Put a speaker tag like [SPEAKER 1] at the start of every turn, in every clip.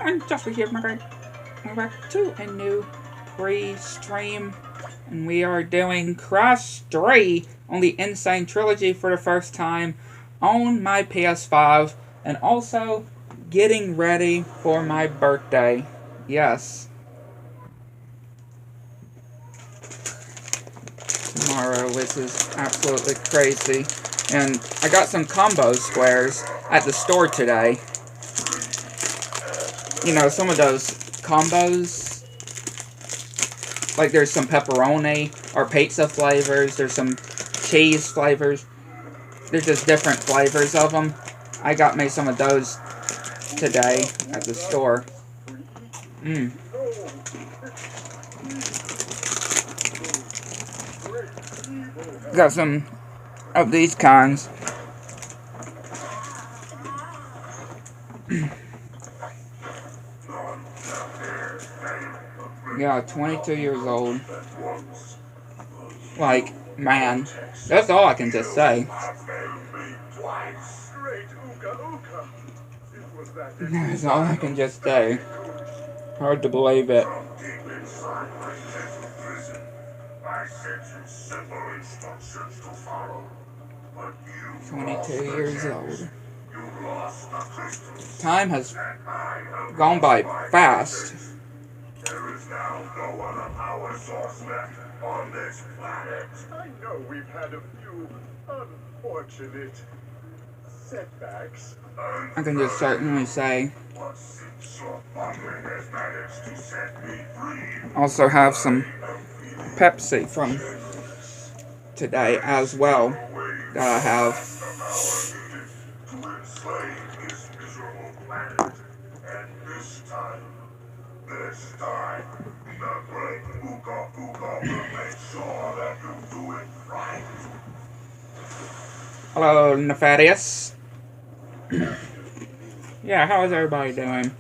[SPEAKER 1] and just here, my guy. We're back to a new pre-stream, and we are doing Crash 3 on the Insane Trilogy for the first time on my PS5, and also getting ready for my birthday. Yes. Tomorrow, which is absolutely crazy. And I got some combo squares at the store today. You know, some of those combos, like there's some pepperoni or pizza flavors, there's some cheese flavors. There's just different flavors of them. I got me some of those today at the store. Got some of these kinds. Yeah, 22 years old. Like, man, that's all I can just say. That's all I can just say. Hard to believe it. 22 years old. Time has gone by fast.
[SPEAKER 2] There is now no other power source left on this planet. I know we've had a few unfortunate setbacks.
[SPEAKER 1] I can just certainly say. Also have some Pepsi from today as well that I have. This time, the great Ooga Booga will make sure that you do it right. Hello, Nefarious. Yeah, how is everybody doing?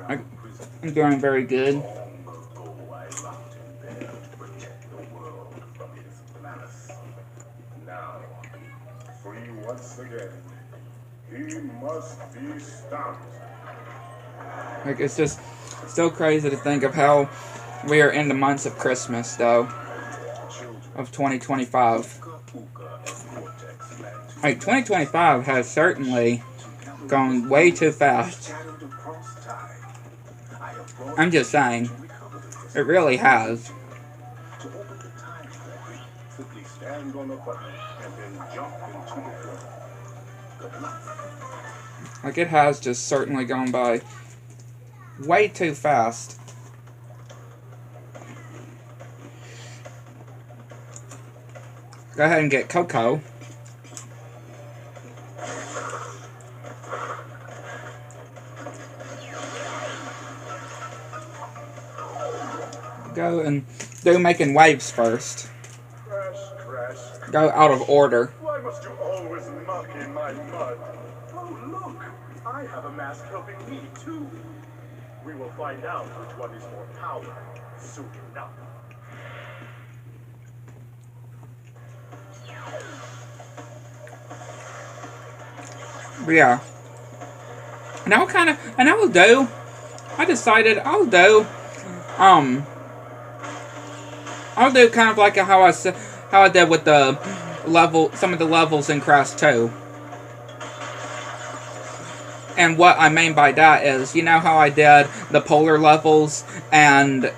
[SPEAKER 1] I'm doing very good.
[SPEAKER 2] Now, free once again. He must be stopped.
[SPEAKER 1] Like, it's just still crazy to think of how we are in the months of Christmas, though, of 2025. Like, 2025 has certainly gone way too fast. I'm just saying, it really has.
[SPEAKER 2] Simply stand on a button and then jump into the floor. Good luck.
[SPEAKER 1] Like, it has just certainly gone by way too fast. Go ahead and get Coco. Go and do making waves first.
[SPEAKER 2] Crash.
[SPEAKER 1] Go out of order.
[SPEAKER 2] Why must you always muck in my mud? Oh, look! I have a mask helping me, too. We will find out which one is more powerful soon enough.
[SPEAKER 1] But yeah. And I decided I'll do kind of like how I did with the some of the levels in Crash 2. And what I mean by that is, you know how I did the polar levels and,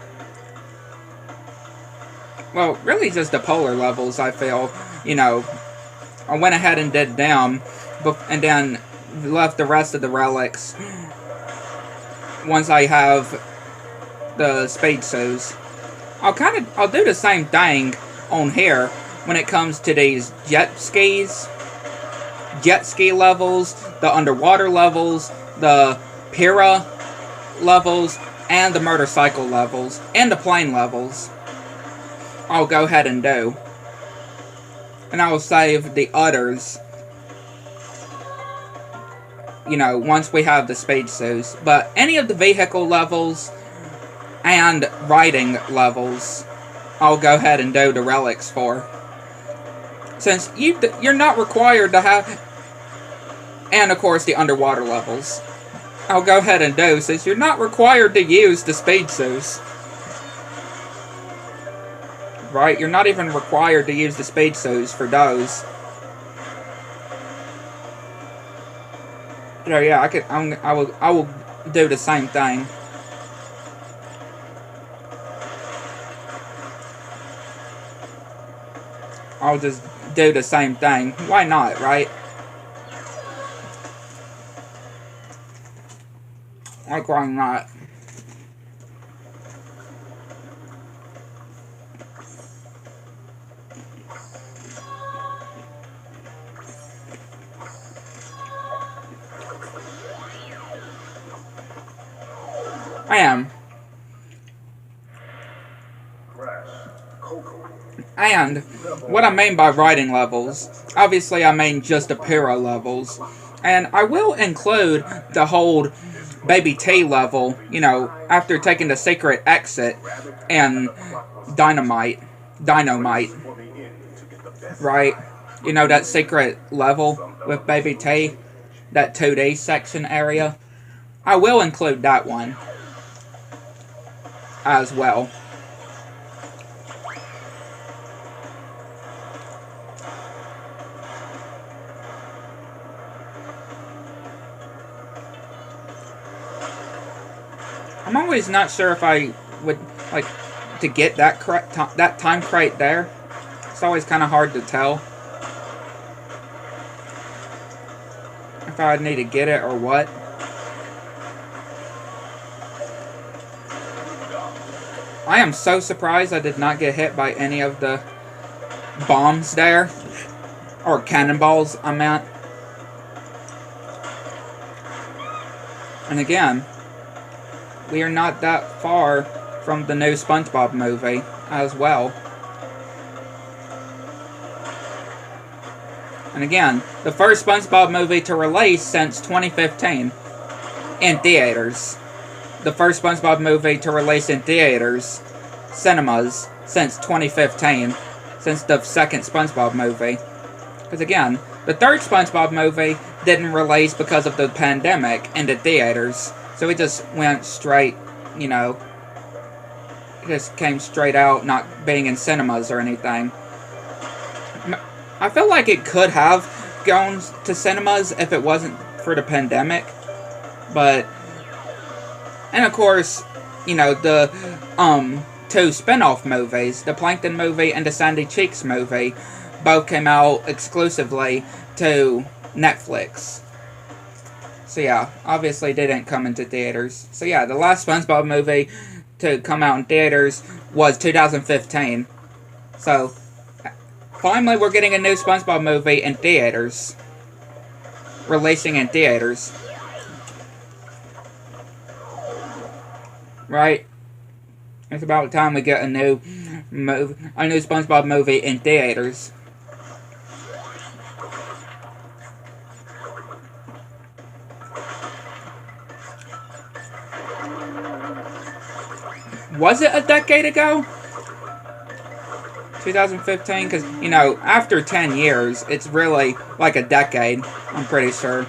[SPEAKER 1] well, really just the polar levels, I feel, you know, I went ahead and did them, and then left the rest of the relics once I have the speed suits. I'll do the same thing on here when it comes to these jet ski levels, the underwater levels, the Pira levels, and the motorcycle levels, and the plane levels. I'll go ahead and do. And I will save the others, you know, once we have the speed suits. But any of the vehicle levels and riding levels, I'll go ahead and do the relics for. Since you're not required to have And, of course, the underwater levels. I'll go ahead and do, since you're not required to use the speed suits. Right? You're not even required to use the speed suits for those. So yeah, I will do the same thing. I'll just do the same thing. Why not, right? Like, why not? I am. And what I mean by writing levels, obviously I mean just the Pyro levels. And I will include the whole Baby T level, you know, after taking the secret exit and Dynamite, right? You know, that secret level with Baby T, that 2D section area. I will include that one as well. I'm always not sure if I would like to get that time crate there. It's always kind of hard to tell if I would need to get it or what. I am so surprised I did not get hit by any of the bombs there. Or cannonballs, I meant. And again, we are not that far from the new SpongeBob movie as well. And again, the first SpongeBob movie to release since 2015 in theaters. The first SpongeBob movie to release in theaters, cinemas, since 2015, since the second SpongeBob movie. Because again, the third SpongeBob movie didn't release because of the pandemic into theaters. So it just went straight, you know, it just came straight out, not being in cinemas or anything. I feel like it could have gone to cinemas if it wasn't for the pandemic. But, and of course, you know, the two spin-off movies, the Plankton movie and the Sandy Cheeks movie, both came out exclusively to Netflix. So yeah, obviously they didn't come into theaters. So yeah, the last SpongeBob movie to come out in theaters was 2015. So, finally we're getting a new SpongeBob movie in theaters. Releasing in theaters. Right? It's about time we get a new SpongeBob movie in theaters. Was it a decade ago? 2015? Because, you know, after 10 years, it's really like a decade, I'm pretty sure.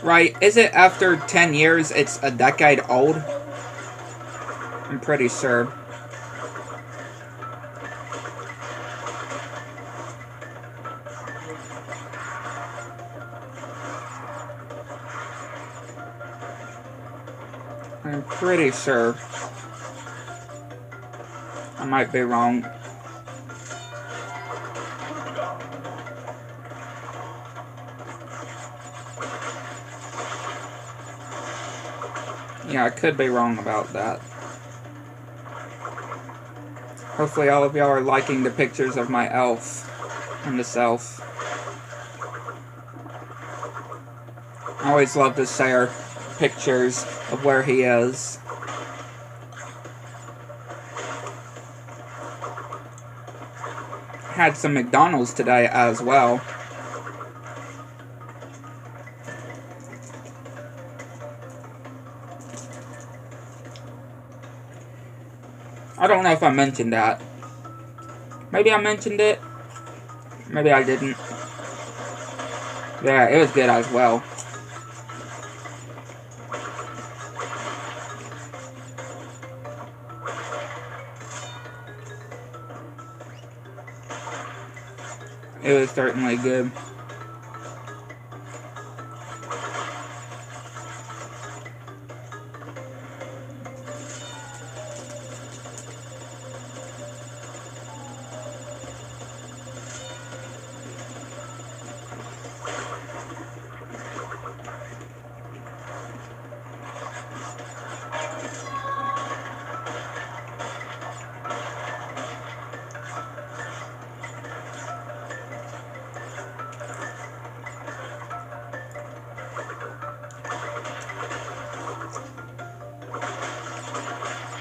[SPEAKER 1] Right? Is it after 10 years, it's a decade old? I'm pretty sure. I'm pretty sure. I might be wrong. Yeah, I could be wrong about that. Hopefully all of y'all are liking the pictures of my elf and the self. I always love to share pictures of where he is. Had some McDonald's today as well. I don't know if I mentioned that. Maybe I mentioned it. Maybe I didn't. Yeah, it was good as well. It was certainly good.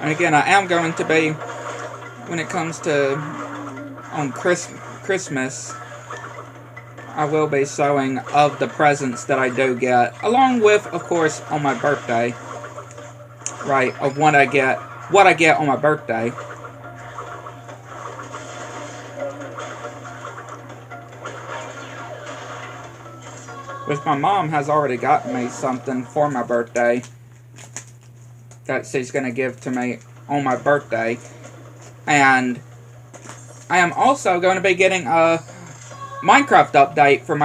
[SPEAKER 1] And again, I am going to be, when it comes to on Christmas, I will be showing of the presents that I do get, along with, of course, on my birthday. Right, of what I get on my birthday. Which my mom has already gotten me something for my birthday that she's going to give to me on my birthday. And I am also going to be getting a Minecraft update for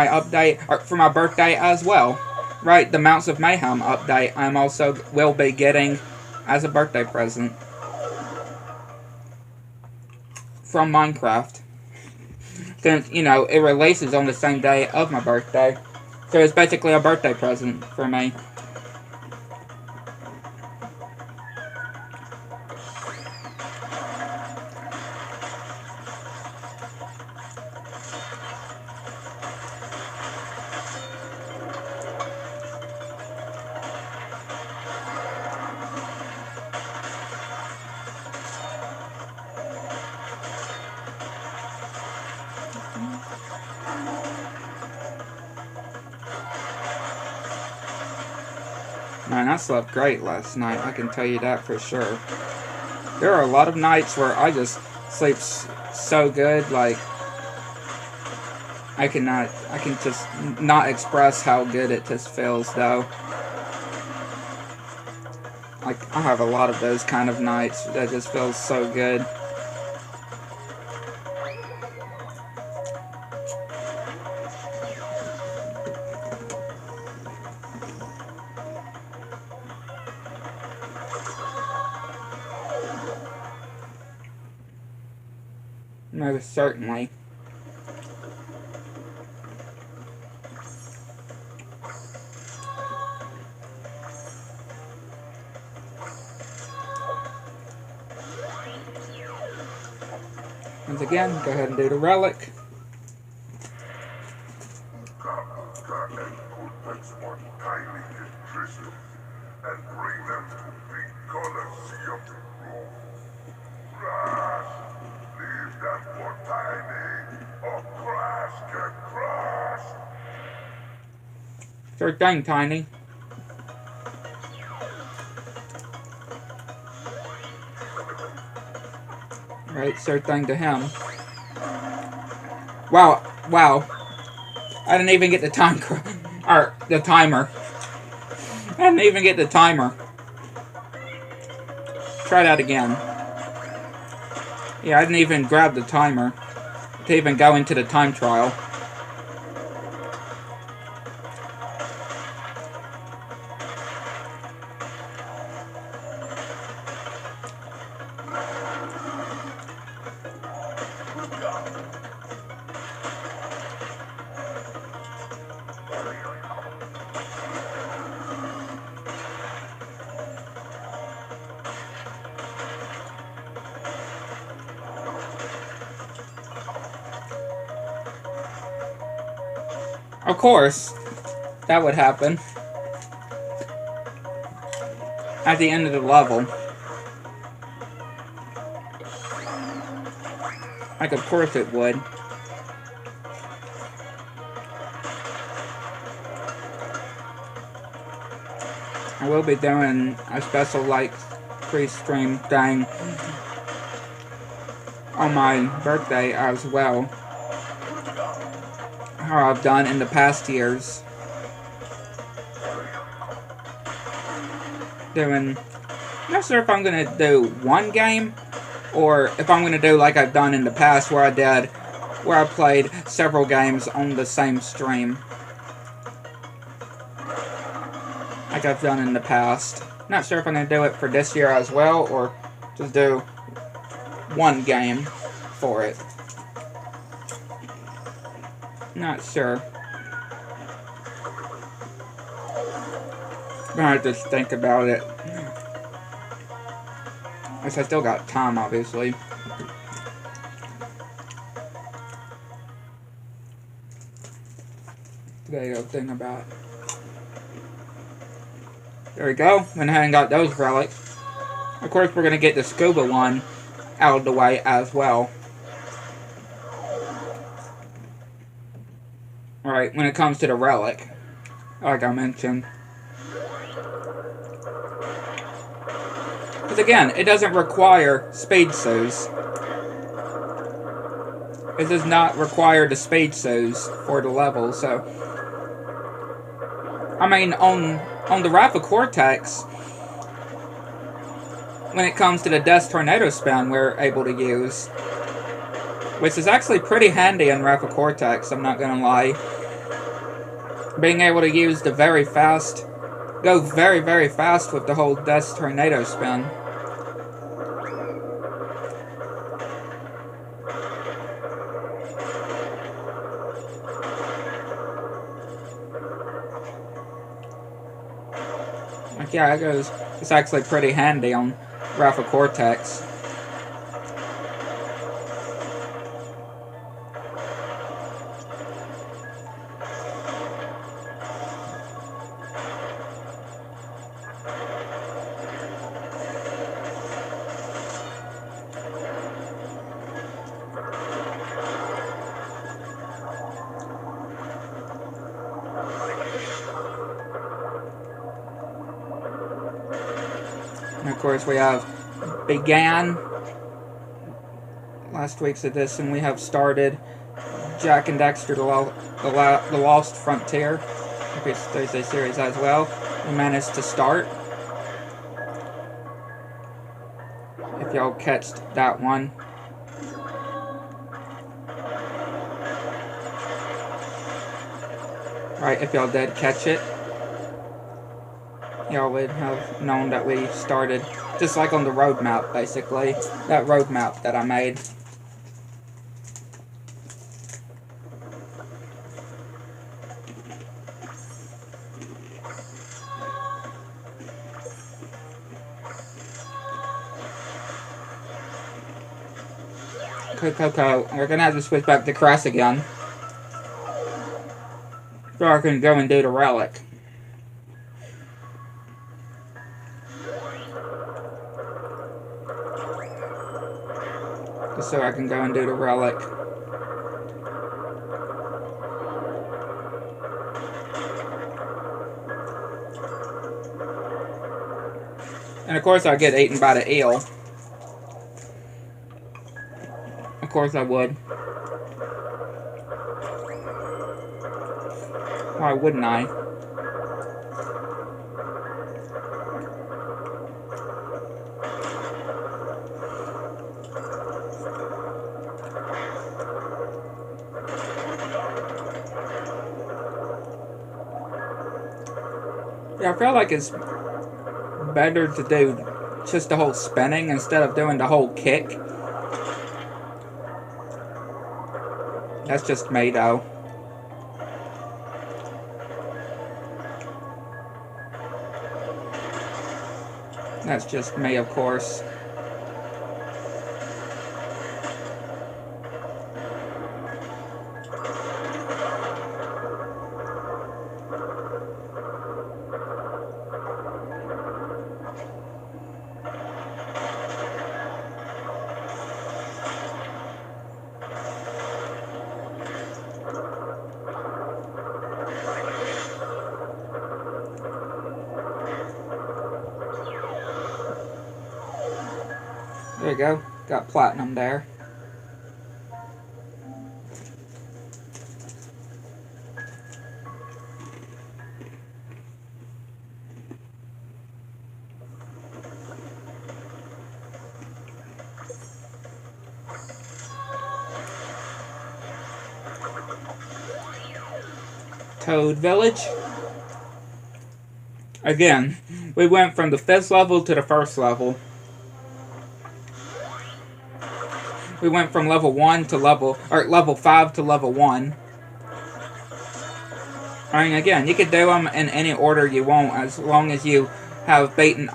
[SPEAKER 1] my birthday as well. Right, the Mounts of Mayhem update I am also will be getting as a birthday present from Minecraft. Since, you know, it releases on the same day of my birthday. So it's basically a birthday present for me. Man, I slept great last night, I can tell you that for sure. There are a lot of nights where I just sleep so good, like, I can just not express how good it just feels, though. Like, I have a lot of those kind of nights that just feels so good. Most certainly. Once again, go ahead and do the relic.
[SPEAKER 2] And bring them to the Colosseum. Leave them for Tiny, or Crash can crash.
[SPEAKER 1] Sure thing, Tiny. Right, sure thing to him. Wow. I didn't even get the timer. I didn't even get the timer. Try that again. Yeah, I didn't even grab the timer to even go into the time trial. Of course, that would happen at the end of the level. Like, of course it would. I will be doing a special, like, pre-stream thing on my birthday as well. or I've done in the past years. I'm not sure if I'm going to do one game, or if I'm going to do like I've done in the past where I played several games on the same stream. Like I've done in the past. Not sure if I'm going to do it for this year as well, or just do one game for it. Not sure. I'm gonna have to think about it. Guess I still got time, obviously. There you go, think about it. There we go. Went ahead and got those relics. Of course, we're gonna get the scuba one out of the way as well. Alright, when it comes to the relic, like I mentioned. Because again, it doesn't require speed soos. It does not require the speed soos for the level, so... I mean, on the Rapid Cortex, when it comes to the Death Tornado Spin, we're able to use. Which is actually pretty handy in Rapid Cortex, I'm not gonna lie. Being able to use the very fast... Go very, very fast with the whole Death Tornado Spin. Like, yeah, it's actually pretty handy on Rapid Cortex. And of course we have began last week's edition. We have started Jack and Dexter, the Lost Frontier. It's Thursday series as well. We managed to start. If y'all catched that one. Right, if y'all did catch it, y'all would have known that we started, just like on the roadmap, basically. That roadmap that I made. Coco, we're gonna have to switch back to Crest again. So I can go and do the relic. Just so I can go and do the relic. And of course I get eaten by the eel. Of course I would. Why wouldn't I? Yeah, I feel like it's better to do just the whole spinning instead of doing the whole kick. That's just me, though. That's just me, of course. There you go. Got platinum there. Toad Village. Again, we went from the 5th level to the 1st level. We went from level 1 to level 5 to level 1. I mean, again, you could do them in any order you want, as long as you have gotten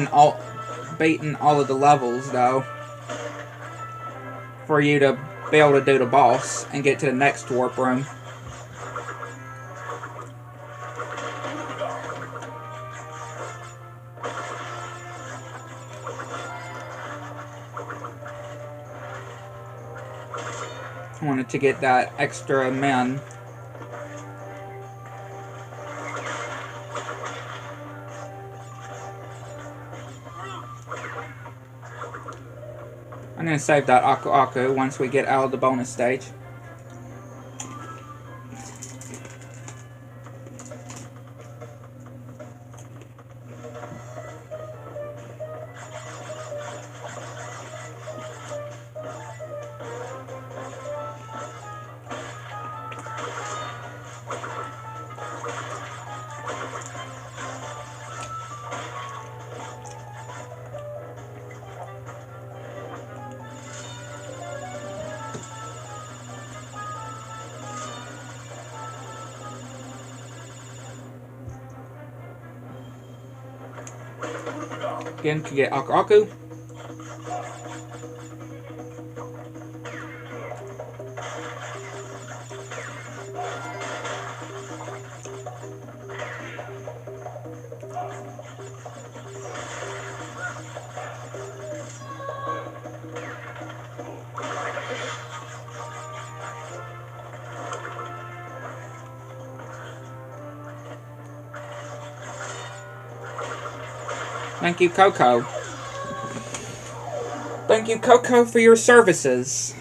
[SPEAKER 1] all of the levels, though, for you to be able to do the boss and get to the next warp room. I wanted to get that extra men. I'm going to save that Aku Aku once we get out of the bonus stage. Again, to get Aku Aku. Thank you, Coco. Thank you, Coco, for your services.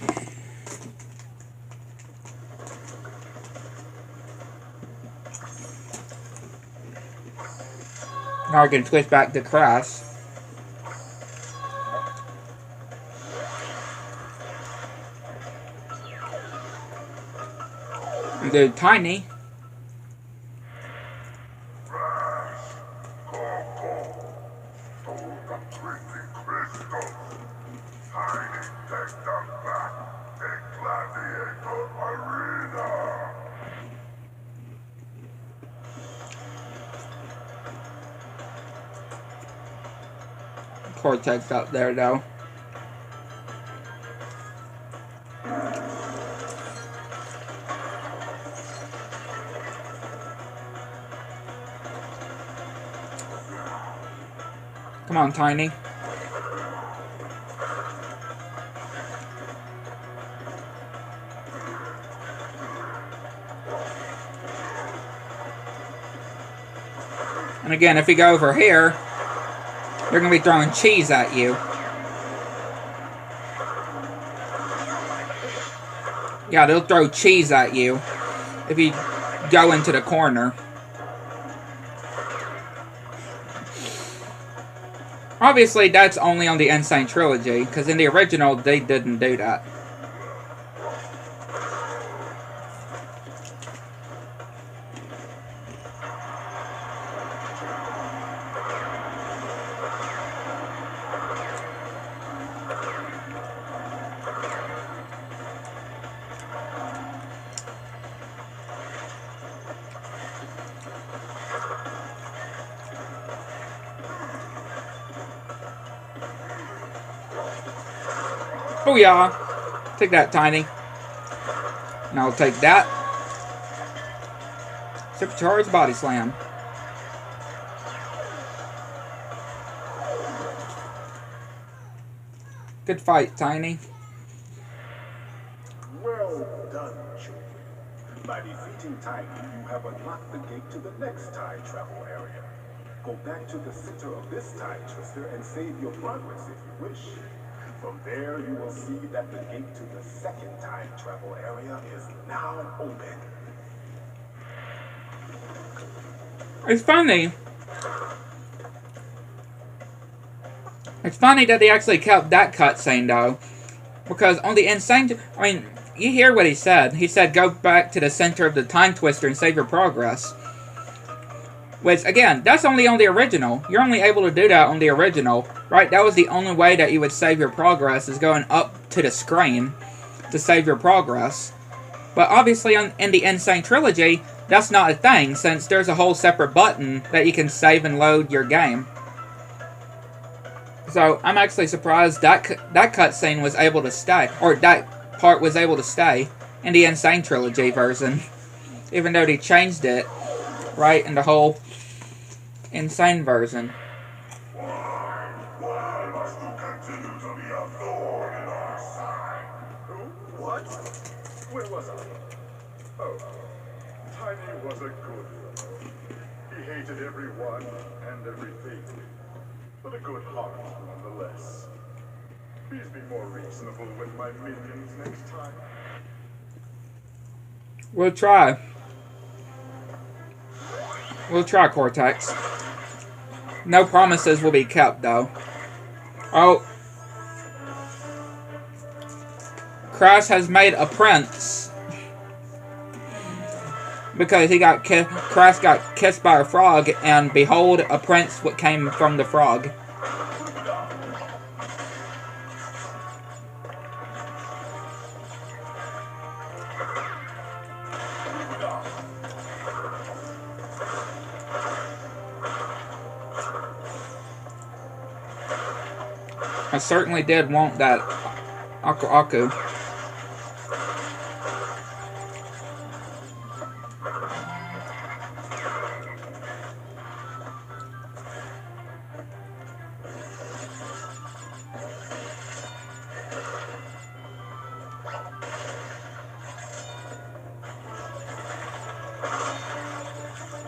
[SPEAKER 1] Now I can switch back to Crash. And do Tiny. Cortex out there, though. Come on, Tiny. And again, if you go over here, they're going to be throwing cheese at you. Yeah, they'll throw cheese at you if you go into the corner. Obviously, that's only on the Insane Trilogy, because in the original, they didn't do that. Oh yeah, take that, Tiny. And I'll take that. Supercharged Body Slam. Good fight, Tiny.
[SPEAKER 2] Well done, children. By defeating Tiny, you have unlocked the gate to the next time travel area. Go back to the center of this time twister and save your progress if you wish. From there, you will see that the gate to the second time travel area is now open.
[SPEAKER 1] It's funny. It's funny that they actually kept that cutscene, though. Because on the Insane... I mean, you hear what he said. He said, go back to the center of the time twister and save your progress. Which, again, that's only on the original. You're only able to do that on the original, right? That was the only way that you would save your progress, is going up to the screen to save your progress. But obviously, in the Insane Trilogy, that's not a thing, since there's a whole separate button that you can save and load your game. So, I'm actually surprised that cutscene was able to stay, or that part was able to stay in the Insane Trilogy version. Even though they changed it, right, in the whole Insane version.
[SPEAKER 2] Why must you continue to be a thorn in our side? What? Where was I? Oh, Tiny was a good fellow. He hated everyone and everything, but a good heart nonetheless. Please be more reasonable with my minions next time.
[SPEAKER 1] We'll try. We'll try, Cortex. No promises will be kept, though. Oh. Crash has made a prince. Because Crash got kissed by a frog, and behold, a prince what came from the frog. I certainly did want that Aku Aku.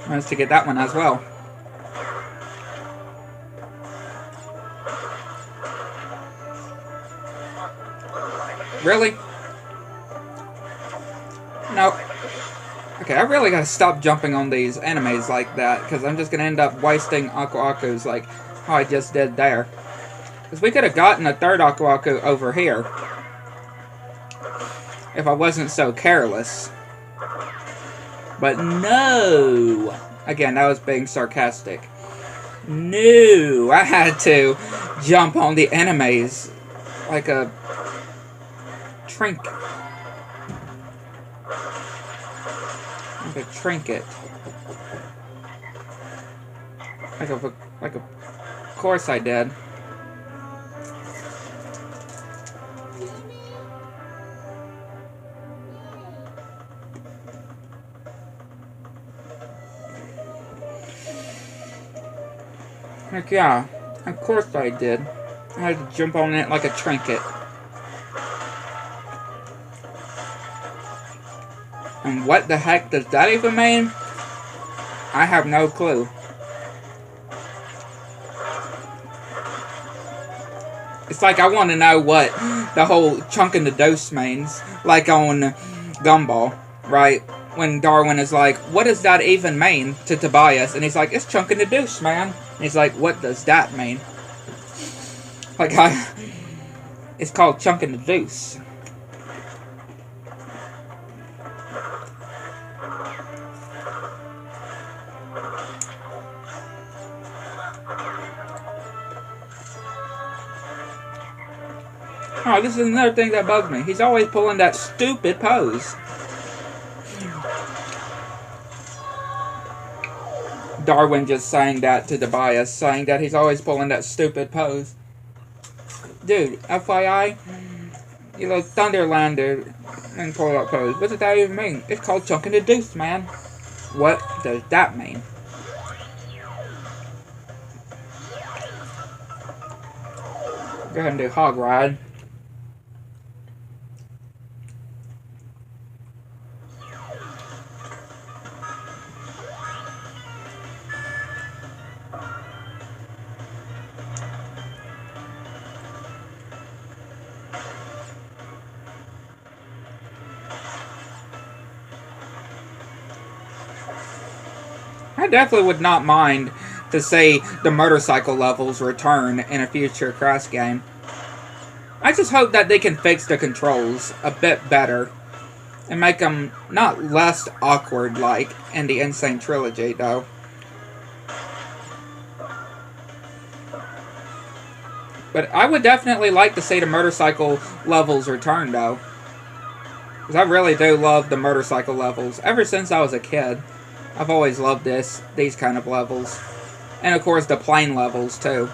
[SPEAKER 1] Managed to get that one as well. Really? No. Okay, I really gotta stop jumping on these enemies like that, because I'm just gonna end up wasting Aku Akus like how I just did there. Because we could have gotten a third Aku Aku over here if I wasn't so careless. But no! Again, that was being sarcastic. No! I had to jump on the enemies like a trinket. Like a trinket. Of course I did. Like, yeah, of course I did. I had to jump on it like a trinket. And what the heck does that even mean? I have no clue. It's like I want to know what the whole chunk in the dose means. Like on Gumball, right? When Darwin is like, what does that even mean to Tobias? And he's like, it's chunk in the deuce, man. And he's like, what does that mean? Like, it's called chunk in the deuce. Oh, this is another thing that bugs me. He's always pulling that stupid pose. Darwin just saying that to Tobias, saying that he's always pulling that stupid pose. Dude, FYI, you know, Thunderlander and pull that pose. What does that even mean? It's called chunking the deuce, man. What does that mean? Go ahead and do Hog Ride. I definitely would not mind to see the motorcycle levels return in a future Crash game. I just hope that they can fix the controls a bit better and make them not less awkward like in the Insane Trilogy, though. But I would definitely like to see the motorcycle levels return, though. Because I really do love the motorcycle levels. Ever since I was a kid, I've always loved these kind of levels. And of course the plane levels, too.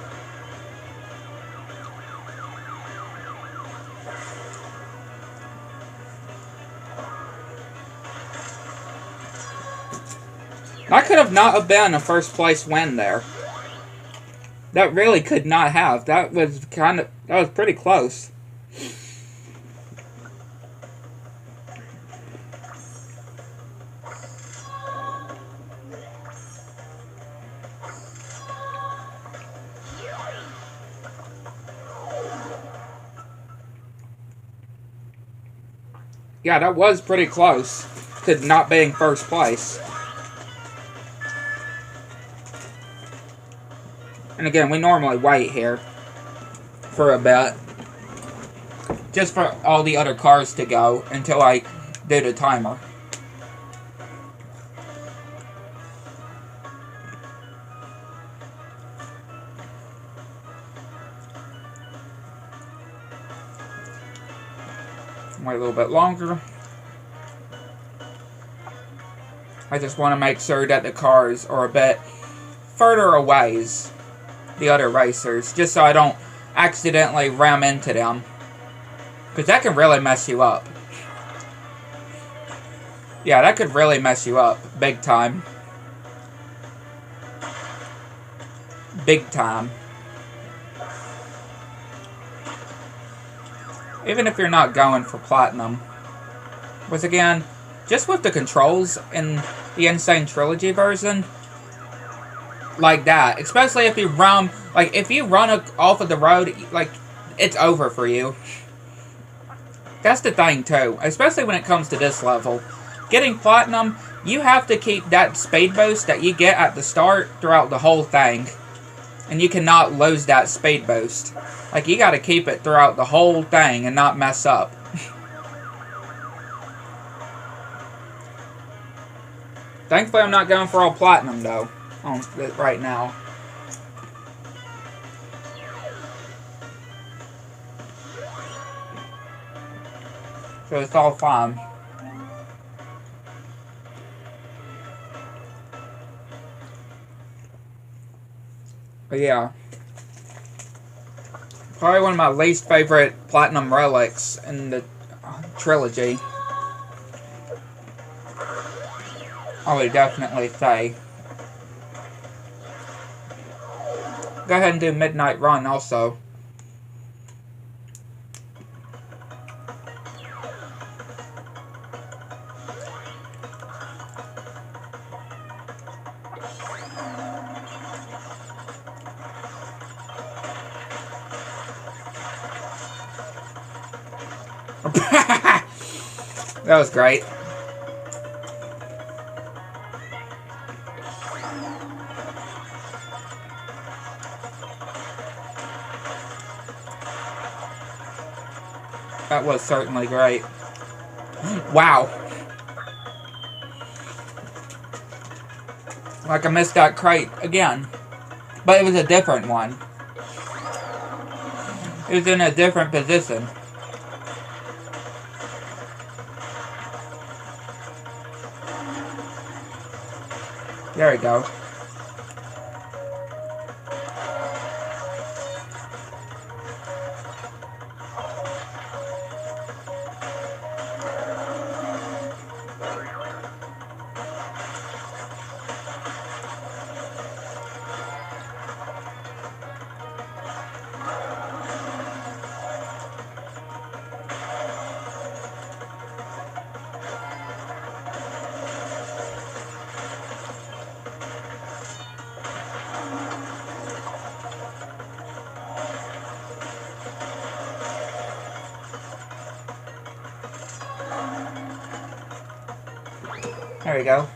[SPEAKER 1] That could have not have been a first place win there. That really could not have. That was pretty close. Yeah, that was pretty close to not being first place. And again, we normally wait here for a bit, just for all the other cars to go until I do the timer. Wait a little bit longer. I just want to make sure that the cars are a bit further away the other racers, just so I don't accidentally ram into them, because that can really mess you up. Yeah, that could really mess you up big time. Big time. Even if you're not going for platinum. Once again, just with the controls in the Insane Trilogy version, like that, especially if you run, off of the road, like, it's over for you. That's the thing too, especially when it comes to this level. Getting platinum, you have to keep that speed boost that you get at the start throughout the whole thing. And you cannot lose that speed boost. Like, you gotta keep it throughout the whole thing and not mess up. Thankfully, I'm not going for all platinum, though, right now. So it's all fine. But yeah. Probably one of my least favorite platinum relics in the trilogy. I would definitely say. Go ahead and do Midnight Run also. That was great. That was certainly great. Wow. Like I missed that crate again. But it was a different one. It was in a different position. There we go. There we go.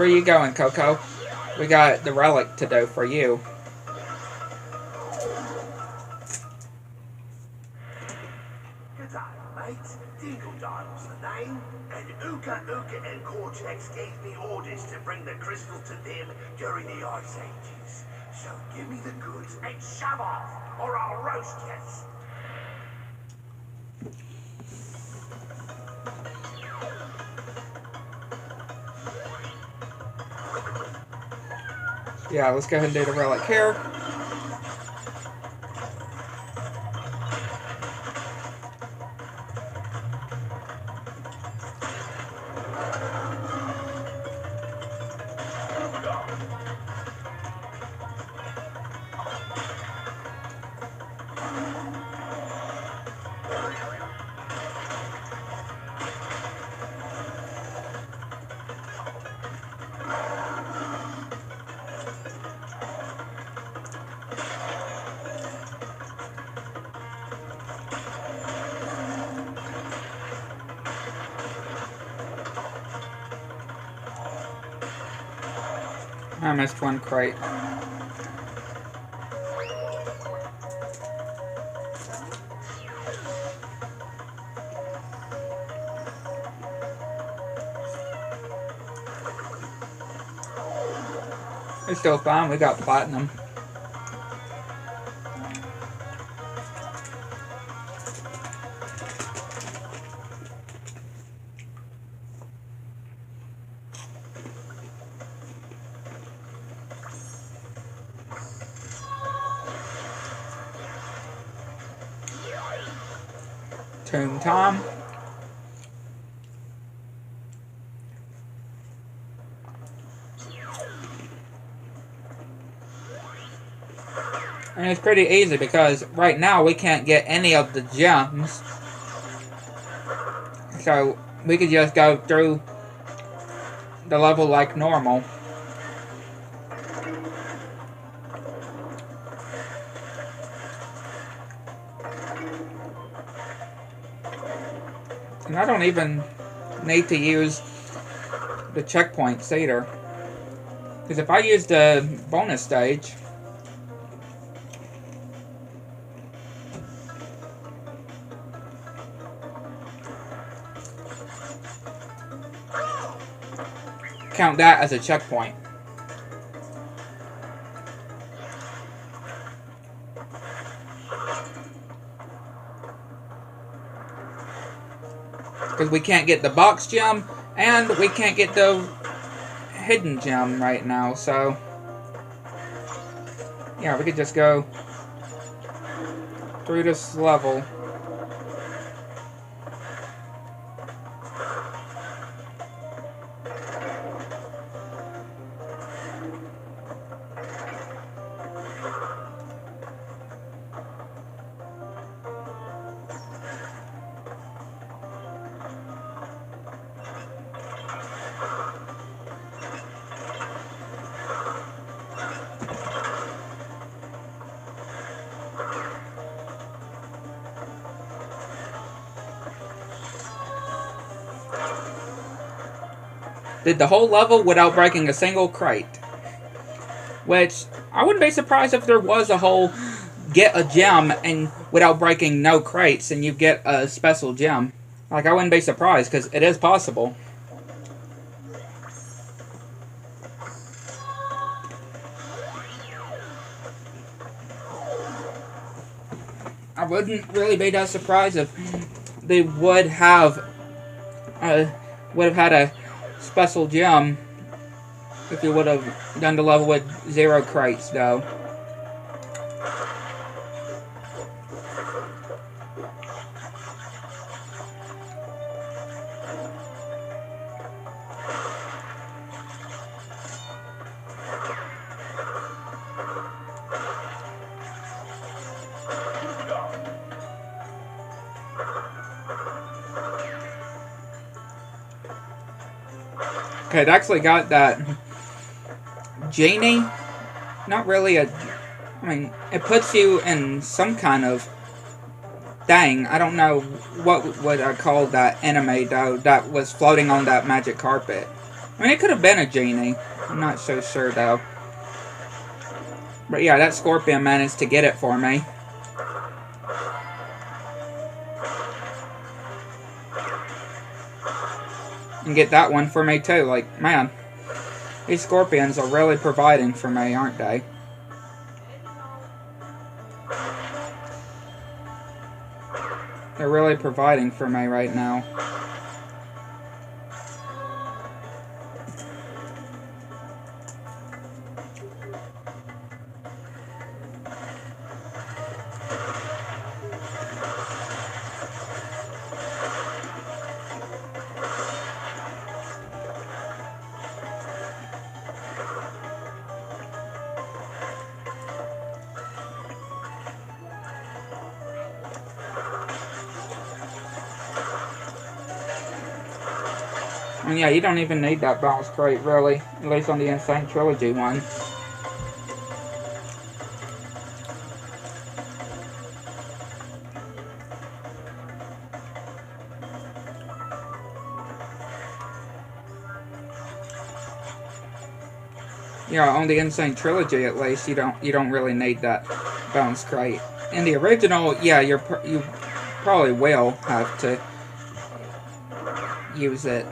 [SPEAKER 1] Where are you going, Coco? We got the relic to do for you.
[SPEAKER 3] G'day, mate. Dingle Dial's the name, and Uka and Cortex gave me orders to bring the crystal to them during the Ice Ages. So give me the goods and shove off, or I'll roast you.
[SPEAKER 1] Yeah, let's go ahead and do the relic here. I missed one crate. It's still fine, we got platinum. Tomb time. And it's pretty easy because right now we can't get any of the gems. So we could just go through the level like normal. And I don't even need to use the checkpoints either. Because if I use the bonus stage, count that as a checkpoint. Because we can't get the box gem, and we can't get the hidden gem right now, so yeah, we could just go through this level. Did the whole level without breaking a single crate. Which, I wouldn't be surprised if there was a whole get a gem and without breaking no crates and you get a special gem. Like, I wouldn't be surprised because it is possible. I wouldn't really be that surprised if they would have had a special gem if you would have done the level with 0 crates, though. Okay, it actually got that genie. Not really a... I mean, it puts you in some kind of thing. I don't know what would I call that anime, though, that was floating on that magic carpet. I mean, it could have been a genie. I'm not so sure, though. But yeah, that scorpion managed to get it for me. And get that one for me, too. Like, man, these scorpions are really providing for me, aren't they? They're really providing for me right now. And yeah, you don't even need that bounce crate, really. At least on the Insane Trilogy one. Yeah, on the Insane Trilogy at least, you don't really need that bounce crate. In the original, yeah, you probably will have to use it.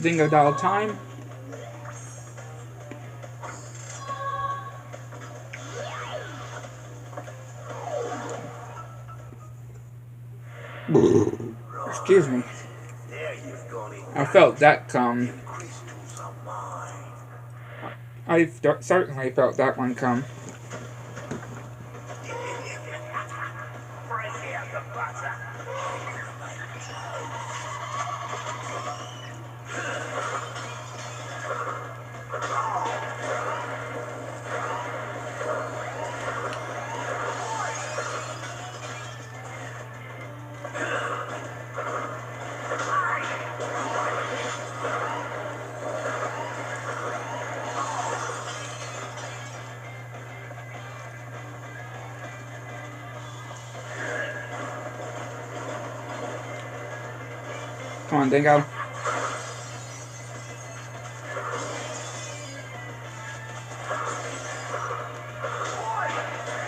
[SPEAKER 1] Dingo dial time. Excuse me. I felt that come. I certainly felt that one come. Come on, Dingo.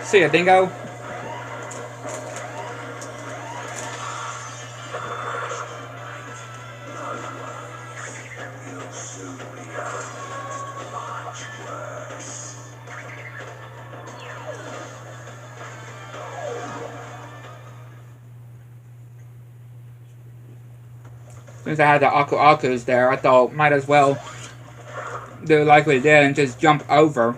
[SPEAKER 1] See ya, Dingo. Since I had the Aku-Akus there, I thought might as well do like we did and just jump over.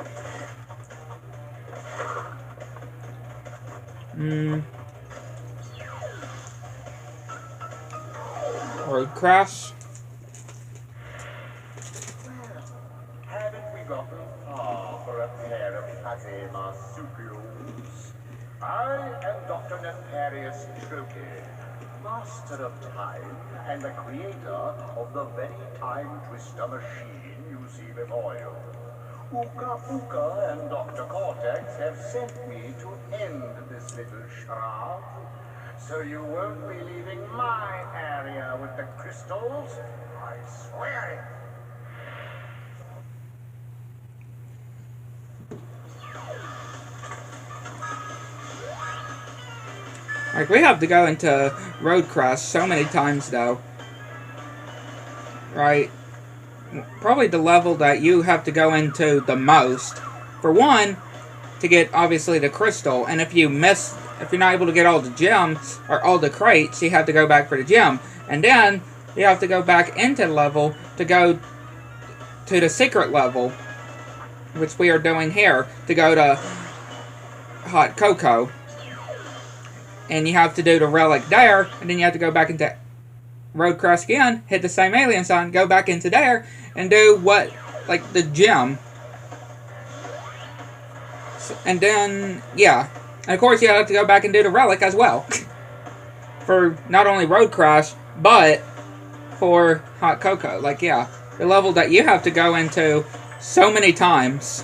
[SPEAKER 1] Or crash.
[SPEAKER 3] Haven't we gotten far for a pair of pate marsupials? I am Dr. Nefarious Troche, master of time and the creator of the very time twister machine you see before you. Uka Uka and Dr. Cortex have sent me to end this little charade. So you won't be leaving my area with the crystals? I swear it.
[SPEAKER 1] Like, we have to go into Road Crash so many times, though. Right? Probably the level that you have to go into the most. For one, to get, obviously, the crystal. And if you're not able to get all the gems, or all the crates, you have to go back for the gem. And then, you have to go back into the level to go to the secret level. Which we are doing here, to go to Hot Cocoa. and you have to do the relic there, and then you have to go back into Road Crash again, hit the same alien sign, go back into there, and do what, like, the gem. And then, yeah. And of course you have to go back and do the relic as well. For not only Road Crash, but for Hot Cocoa. Like, yeah. The level that you have to go into so many times.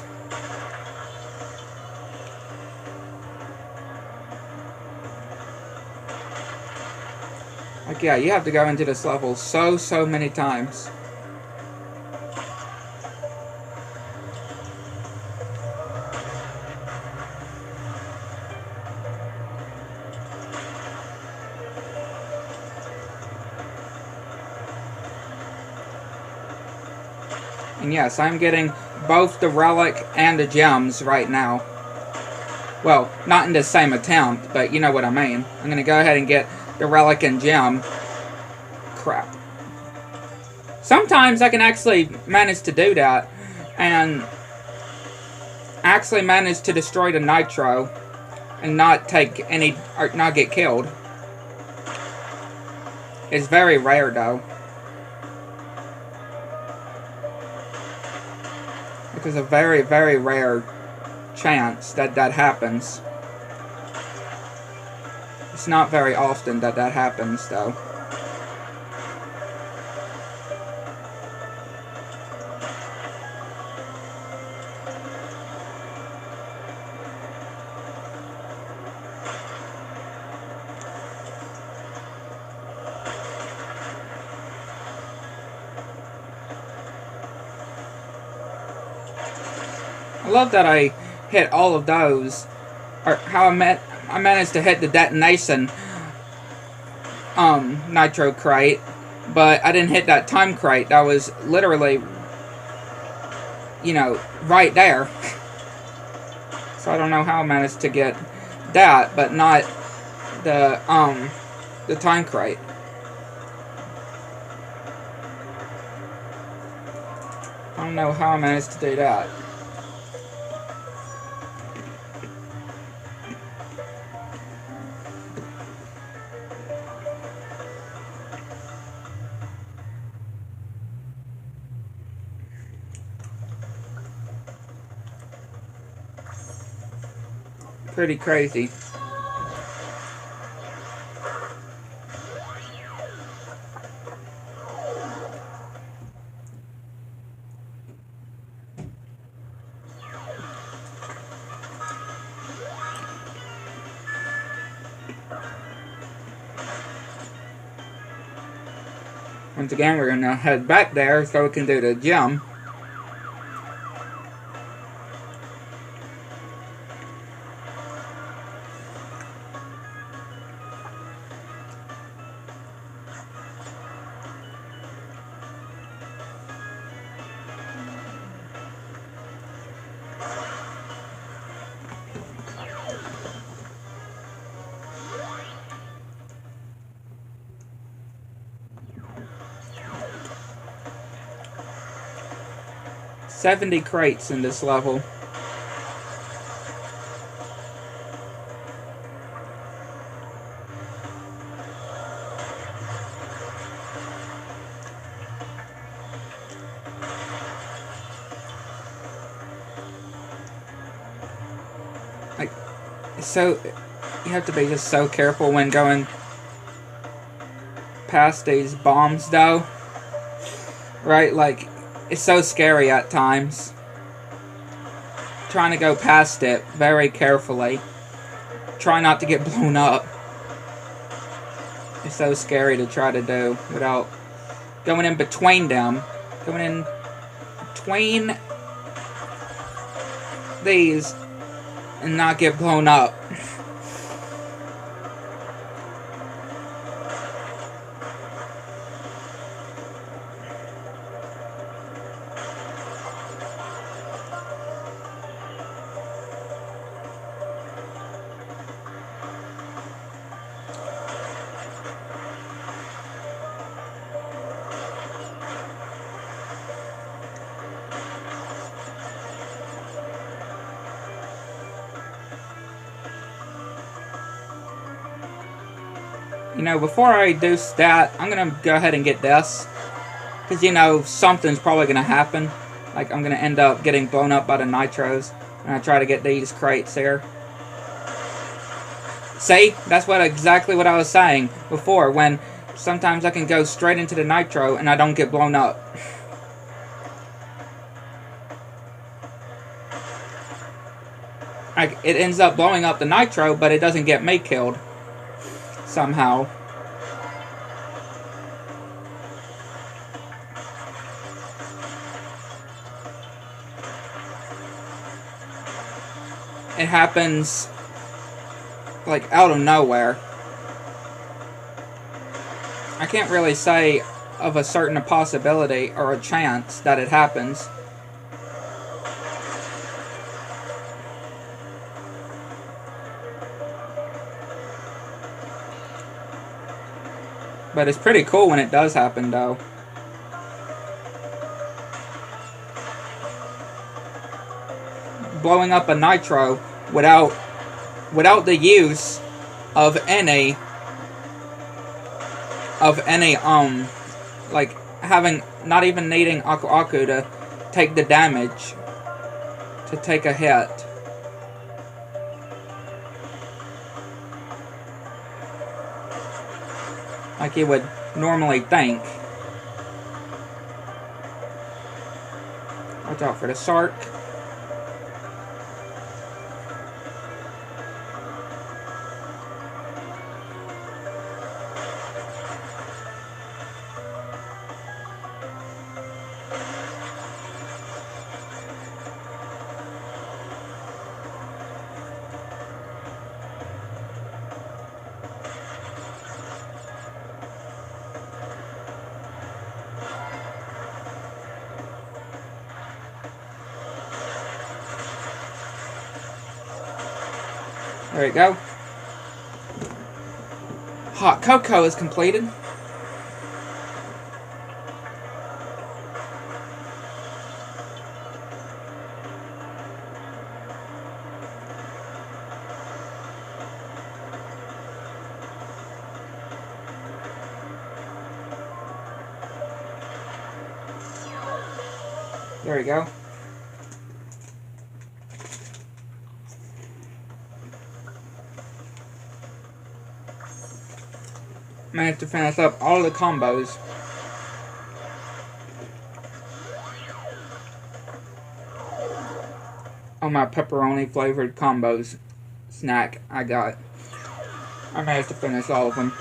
[SPEAKER 1] Like, yeah, you have to go into this level so many times. And yes, I'm getting both the relic and the gems right now. Well, not in the same attempt, but you know what I mean. I'm going to go ahead and get the relic and gem. Crap. Sometimes I can actually manage to do that and actually manage to destroy the nitro and not take any, or not get killed. It's very rare though. There's a very rare chance that that happens. It's not very often that that happens though. I love that I hit all of those, or how I managed to hit the detonation nitro crate, but I didn't hit that time crate. That was literally, you know, right there. So I don't know how I managed to get that, but not the time crate. I don't know how I managed to do that. Pretty crazy. Once again, we're gonna head back there so we can do the gem. $70 crates in this level. Like, so you have to be just so careful when going past these bombs though. Right? Like, it's so scary at times. Trying to go past it very carefully. Try not to get blown up. It's so scary to try to do without going in between them. Going in between these and not get blown up. You know, before I do that, I'm gonna go ahead and get this. Because, you know, something's probably gonna happen. Like, I'm gonna end up getting blown up by the nitros. And I try to get these crates here. See? That's exactly what I was saying before. When sometimes I can go straight into the nitro and I don't get blown up. Like, it ends up blowing up the nitro, but it doesn't get me killed. Somehow. It happens, like, out of nowhere. I can't really say of a certain possibility or a chance that it happens. But it's pretty cool when it does happen, though. Blowing up a nitro without the use of any like not even needing Aku Aku to take the damage, to take a hit. Like you would normally think. Watch out for the shark. There we go. Hot cocoa is completed. There we go. Managed to finish up all the combos. On my pepperoni flavored combos snack I got. I managed to finish all of them.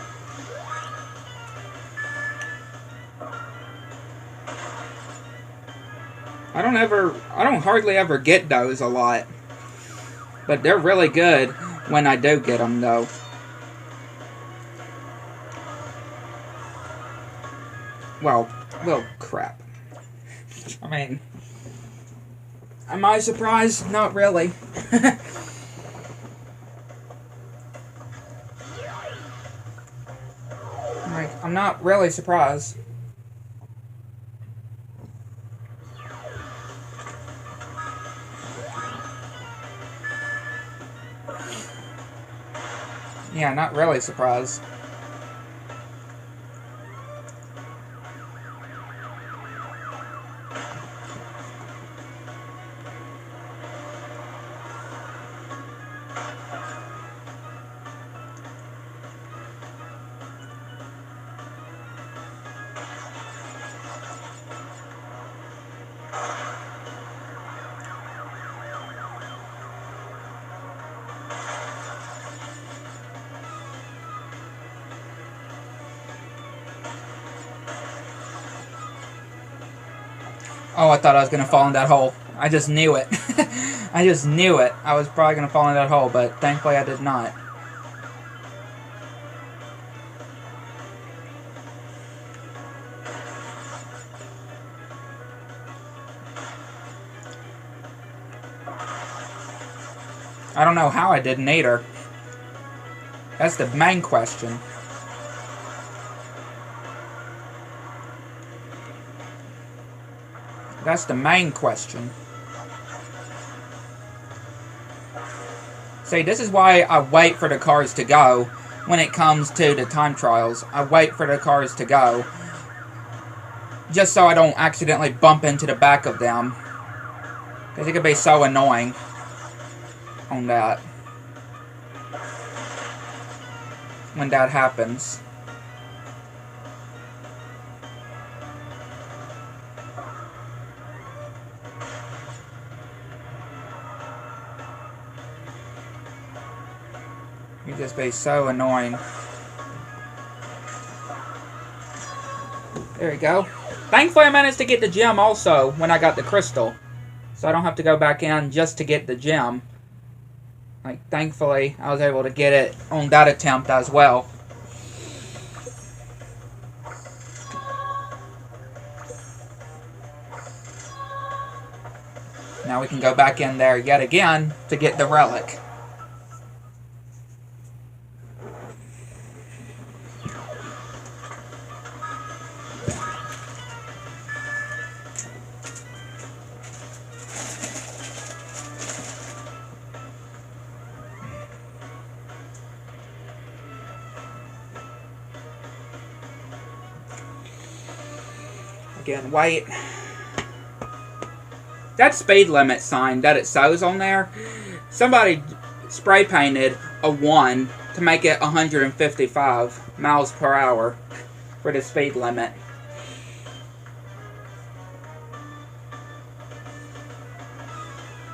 [SPEAKER 1] I don't hardly ever get those a lot. But they're really good when I do get them, though. Well, crap. I mean, am I surprised? Not really. Like, I'm not really surprised. Yeah, not really surprised. Oh, I thought I was going to fall in that hole. I just knew it. I just knew it. I was probably going to fall in that hole, but thankfully I did not. I don't know how I didn't either. That's the main question. That's the main question. See, this is why I wait for the cars to go when it comes to the time trials. I wait for the cars to go, just so I don't accidentally bump into the back of them, because it can be so annoying on that when that happens. You just be so annoying. There we go. Thankfully, I managed to get the gem also when I got the crystal, so I don't have to go back in just to get the gem. Like, thankfully, I was able to get it on that attempt as well. Now we can go back in there yet again to get the relic. Again, wait. That speed limit sign that it shows on there, somebody spray painted a 1 to make it 155 miles per hour for the speed limit.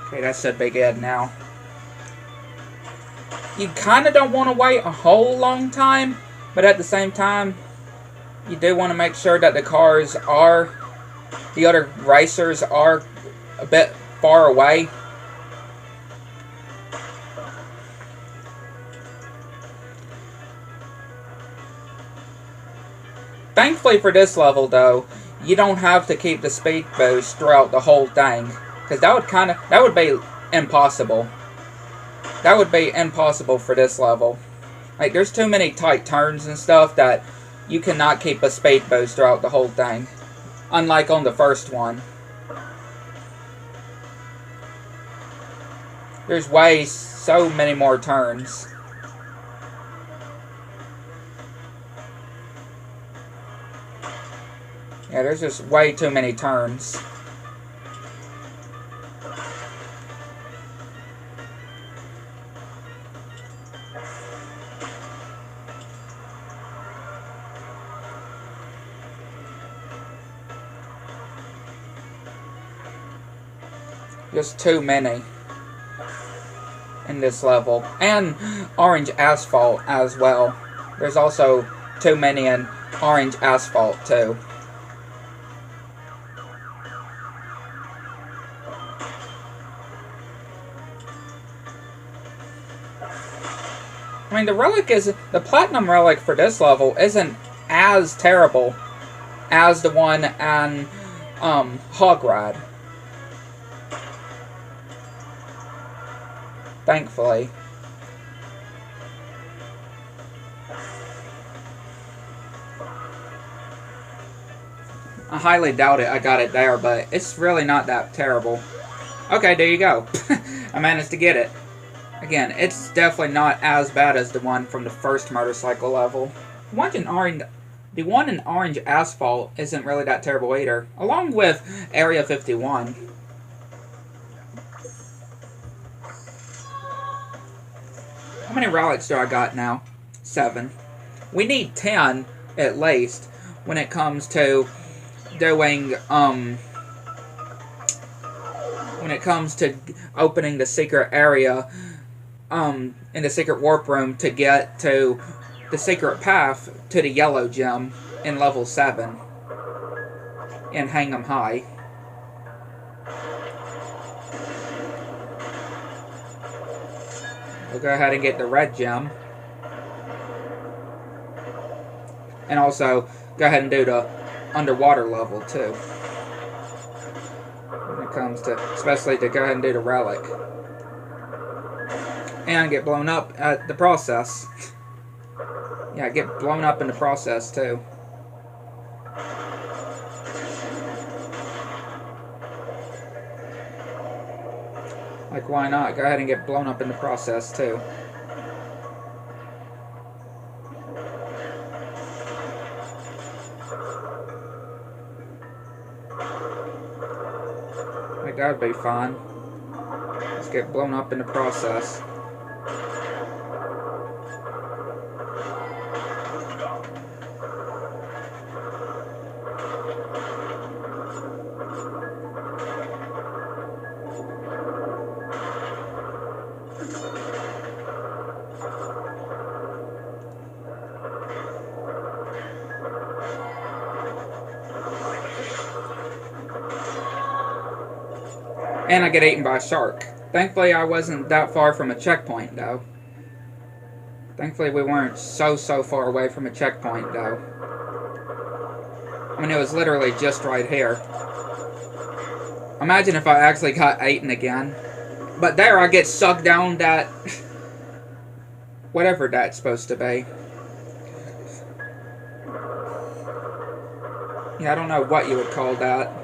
[SPEAKER 1] Okay, that should be good now. You kind of don't want to wait a whole long time, but at the same time, you do want to make sure that the cars are, the other racers are a bit far away. Thankfully for this level though, you don't have to keep the speed boost throughout the whole thing, because that would be impossible. That would be impossible for this level. Like, there's too many tight turns and stuff that you cannot keep a speed boost throughout the whole thing. Unlike on the first one. There's so many more turns. Yeah, there's just way too many turns. Just too many in this level. And orange asphalt as well. There's also too many in orange asphalt too. I mean, the platinum relic for this level isn't as terrible as the one on Hog Ride. Thankfully. I highly doubt it I got it there, but it's really not that terrible. Okay, there you go. I managed to get it. Again, it's definitely not as bad as the one from the first motorcycle level. The one in orange asphalt isn't really that terrible either, along with Area 51. How many relics do I got now? 7. We need 10 at least when it comes to doing when it comes to opening the secret area in the secret warp room to get to the secret path to the yellow gem in level 7 in Hang 'em High. We'll go ahead and get the red gem. And also go ahead and do the underwater level too. When it comes to, especially to go ahead and do the relic. And get blown up at the process. Yeah, get blown up in the process too. Like, why not? Go ahead and get blown up in the process too. be fine. Let's get blown up in the process. And I get eaten by a shark. Thankfully, I wasn't that far from a checkpoint, though. Thankfully, we weren't so far away from a checkpoint, though. I mean, it was literally just right here. Imagine if I actually got eaten again. But there, I get sucked down that... whatever that's supposed to be. Yeah, I don't know what you would call that.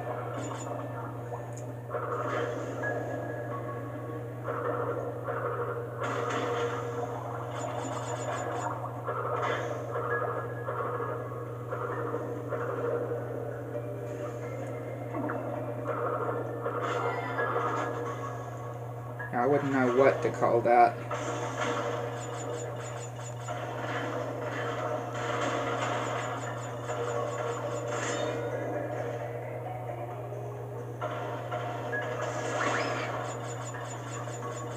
[SPEAKER 1] I wouldn't know what to call that.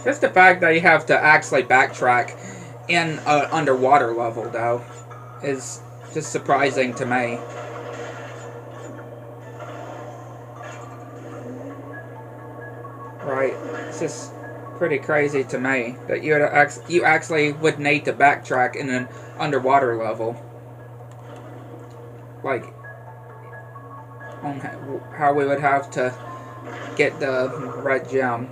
[SPEAKER 1] Just the fact that you have to actually backtrack in an underwater level, though, is just surprising to me. Right, it's just pretty crazy to me that you actually would need to backtrack in an underwater level. Like, on how we would have to get the red gem.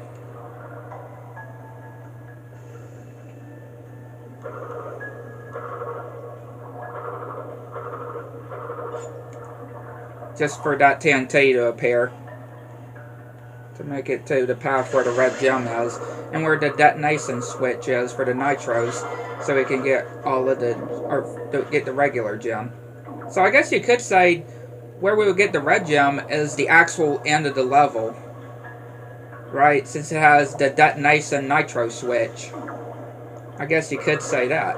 [SPEAKER 1] Just for that TNT to appear. To make it to the path where the red gem is. And where the detonation switch is for the nitros. So we can get all of the... or get the regular gem. So I guess you could say where we would get the red gem is the actual end of the level. Right? Since it has the detonation nitro switch. I guess you could say that.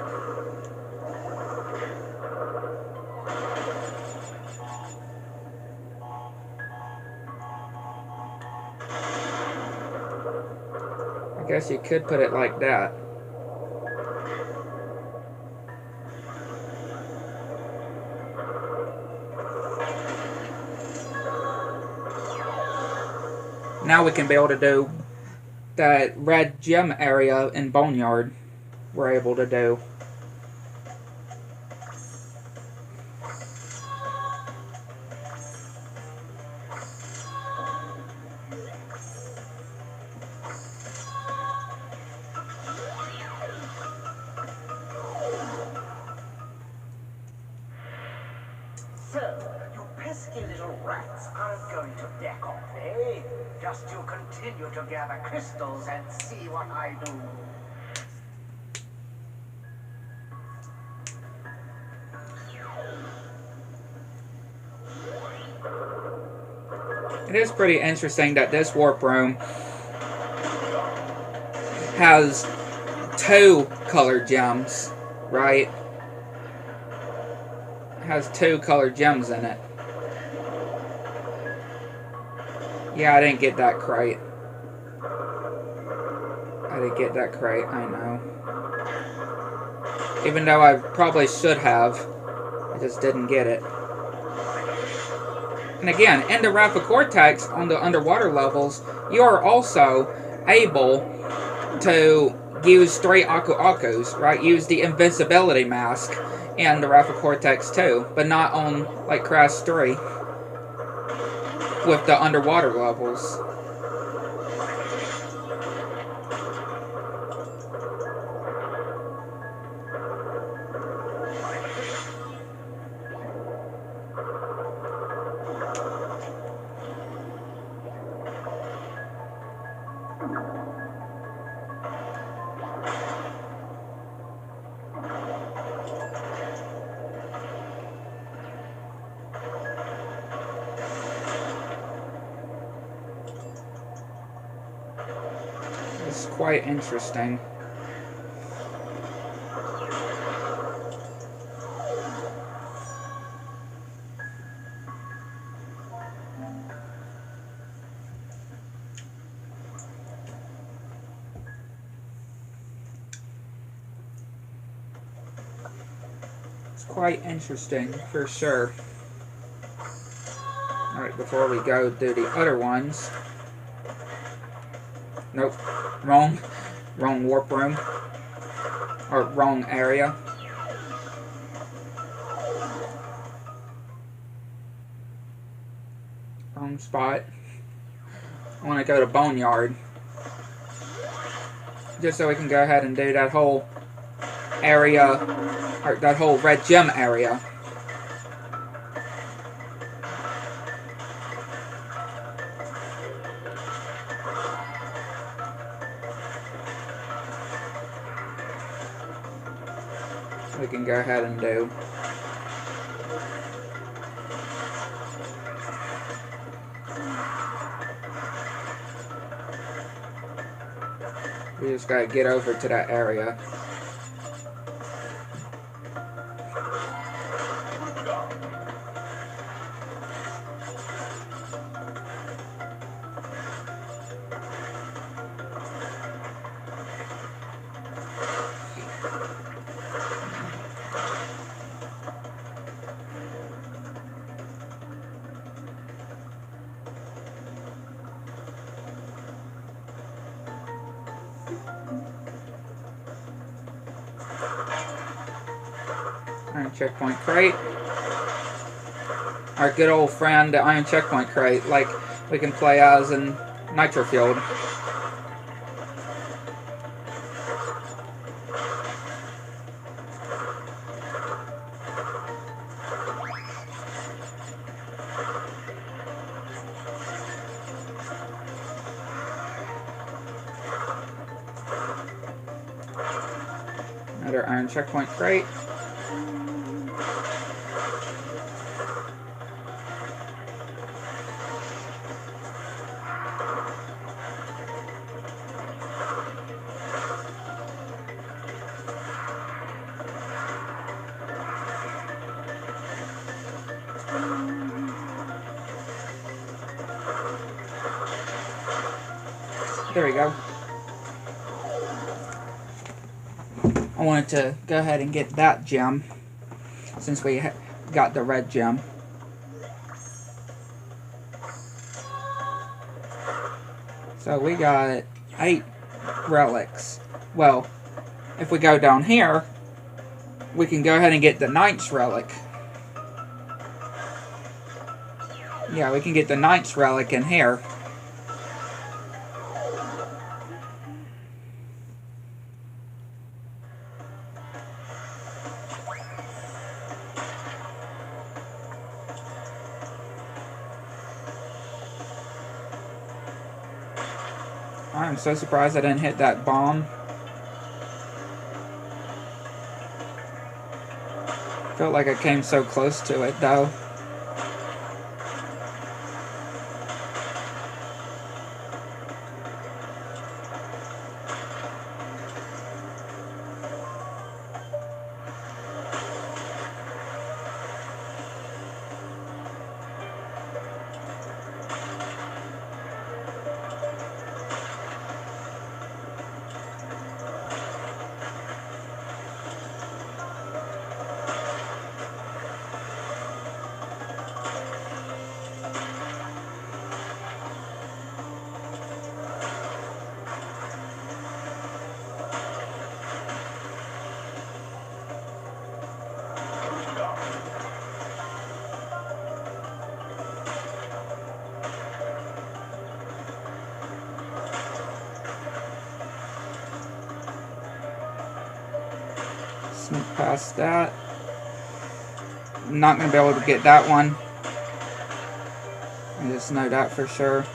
[SPEAKER 1] I guess you could put it like that. Now we can be able to do that red gem area in Boneyard. We're able to do.
[SPEAKER 3] So, you pesky little rats aren't going to back off, eh? Just you continue to gather crystals and see what I do.
[SPEAKER 1] It is pretty interesting that this warp room has 2 colored gems, right? It has 2 colored gems in it. Yeah, I didn't get that crate. I didn't get that crate, I know. Even though I probably should have. I just didn't get it. And again, in the Rapid Cortex, on the underwater levels, you are also able to use 3 Aku Akus, right? Use the invincibility mask in the Rapid Cortex 2, but not on, like, Crash 3 with the underwater levels. It's quite interesting. It's quite interesting, for sure. Alright, before we go do the other ones. Nope. Wrong warp room. Or wrong area. Wrong spot. I want to go to Boneyard. Just so we can go ahead and do that whole area, or that whole red gem area. We can go ahead and do. We just gotta get over to that area. Iron checkpoint crate. Our good old friend, the iron checkpoint crate, like we can play as in Nitro Field. Another iron checkpoint crate. There we go. I wanted to go ahead and get that gem since we got the red gem. So we got 8 relics. Well, if we go down here, we can go ahead and get the 9th relic. Yeah, we can get the 9th relic in here. I'm so surprised I didn't hit that bomb. Felt like I came so close to it, though. Sneak past that. I'm not going to be able to get that one. I just know that for sure.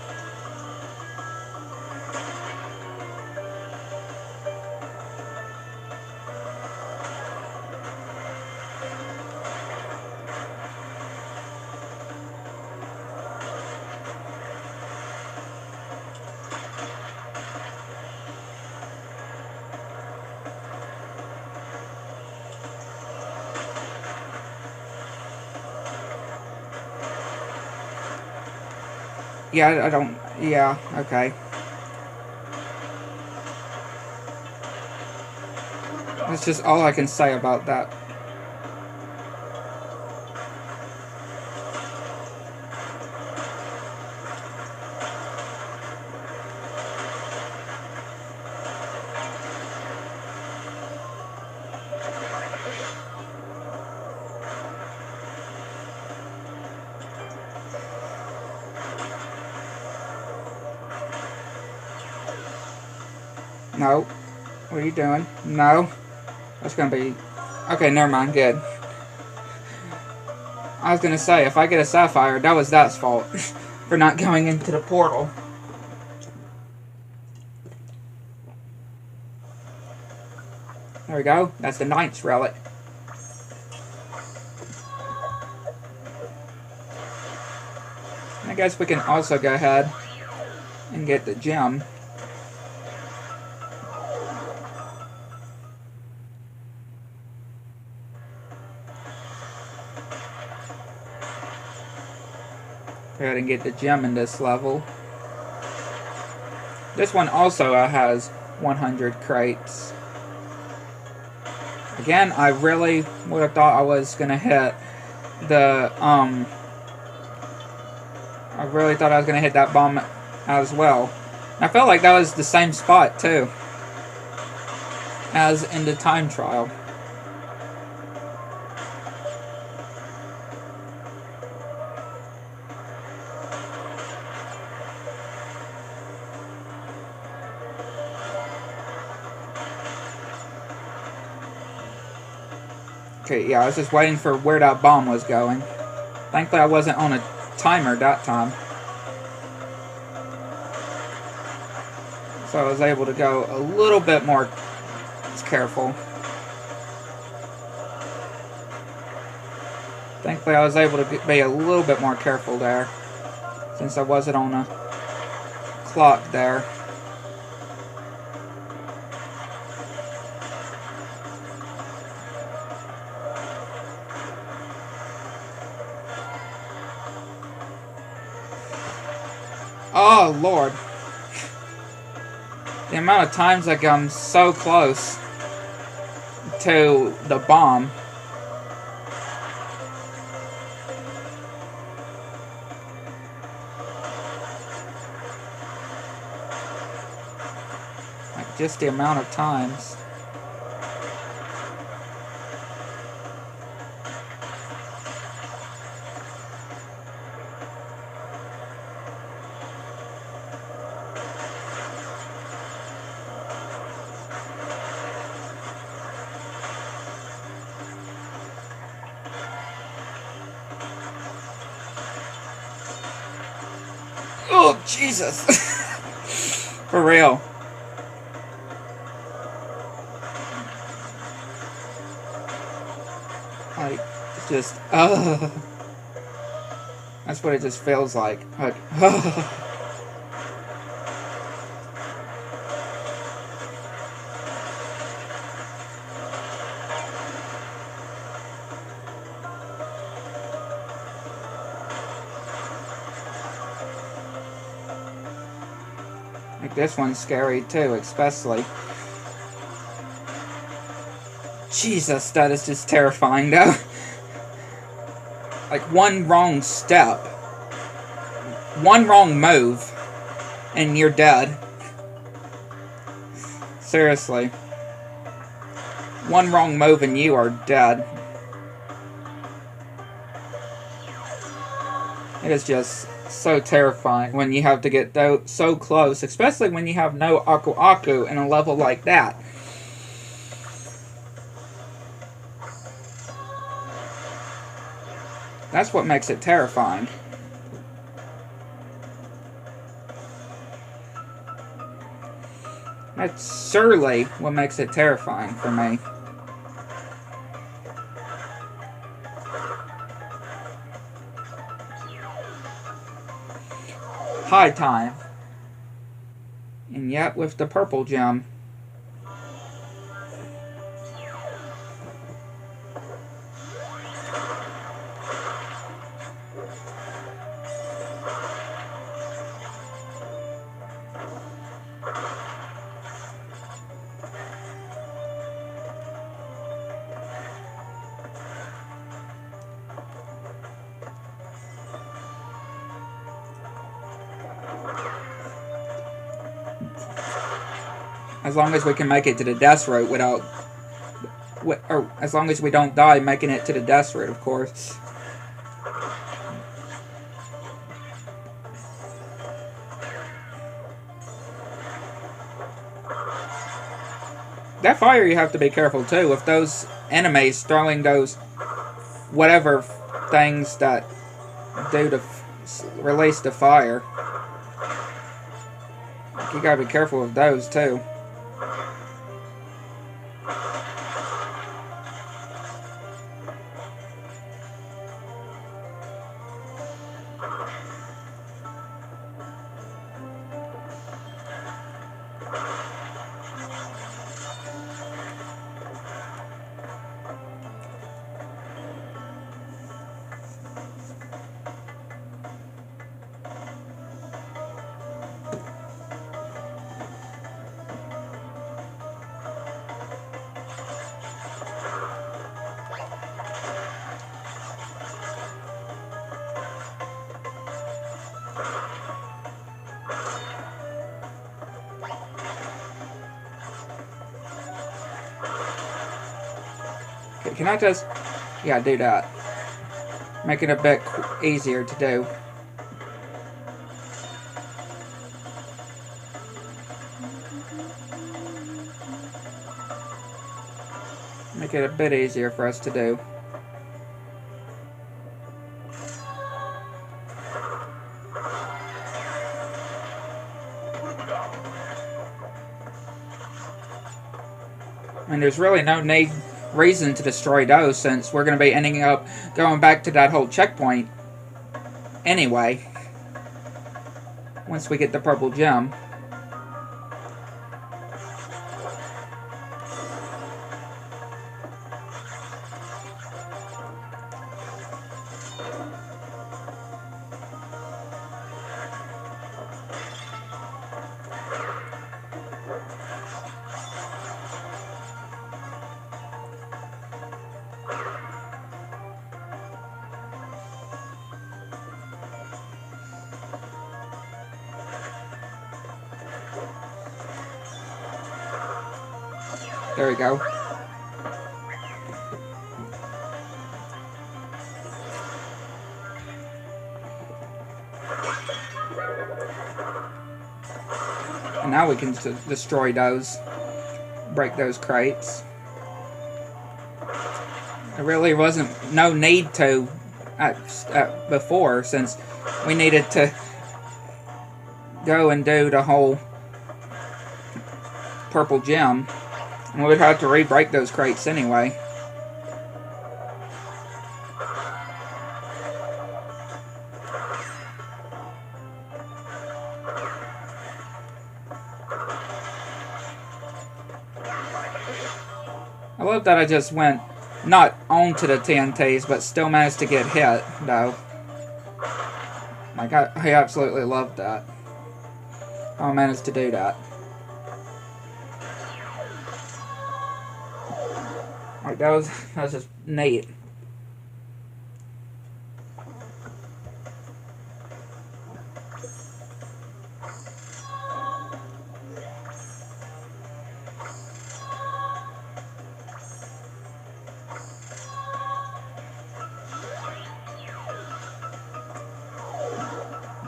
[SPEAKER 1] Yeah, I don't... Yeah, okay. That's just all I can say about that. No. What are you doing? No. That's gonna be... Okay, never mind. Good. I was gonna say, if I get a sapphire, that was that's fault. For not going into the portal. There we go. That's the Knight's relic. I guess we can also go ahead and get the gem. Go ahead and get the gem in this level. This one also has 100 crates. Again, I really would have thought I was gonna hit the I really thought I was gonna hit that bomb as well. And I felt like that was the same spot too as in the time trial. Okay, yeah, I was just waiting for where that bomb was going. Thankfully I wasn't on a timer that time. So I was able to go a little bit more careful. Thankfully I was able to be a little bit more careful there, since I wasn't on a clock there. Oh, Lord. The amount of times like I'm so close to the bomb. Like, just the amount of times. Oh, Jesus. For real. Like, just, that's what it just feels like. Like, like this one's scary too, especially. Jesus, that is just terrifying though. Like one wrong step, one wrong move, and you're dead. Seriously. One wrong move and you are dead. It is just so terrifying when you have to get so close, especially when you have no Aku Aku in a level like that. That's what makes it terrifying. That's surely what makes it terrifying for me. High time. And yet with the purple gem. As long as we can make it to the death route without... Or as long as we don't die making it to the death route, of course. That fire you have to be careful too. With those enemies throwing those whatever things that do to release the fire. You gotta be careful with those too. Okay, can I just... Yeah, do that. Make it a bit easier to do. Make it a bit easier for us to do. And there's really no reason to destroy those, since we're going to be ending up going back to that whole checkpoint anyway, once we get the purple gem. There we go. And now we can destroy those, break those crates. There really wasn't no need to before, since we needed to go and do the whole purple gem. And we would have to re-break those crates anyway. I love that I just went not onto the TNTs, but still managed to get hit, though. Like, I absolutely love that. I managed to do that. Like, that was just neat.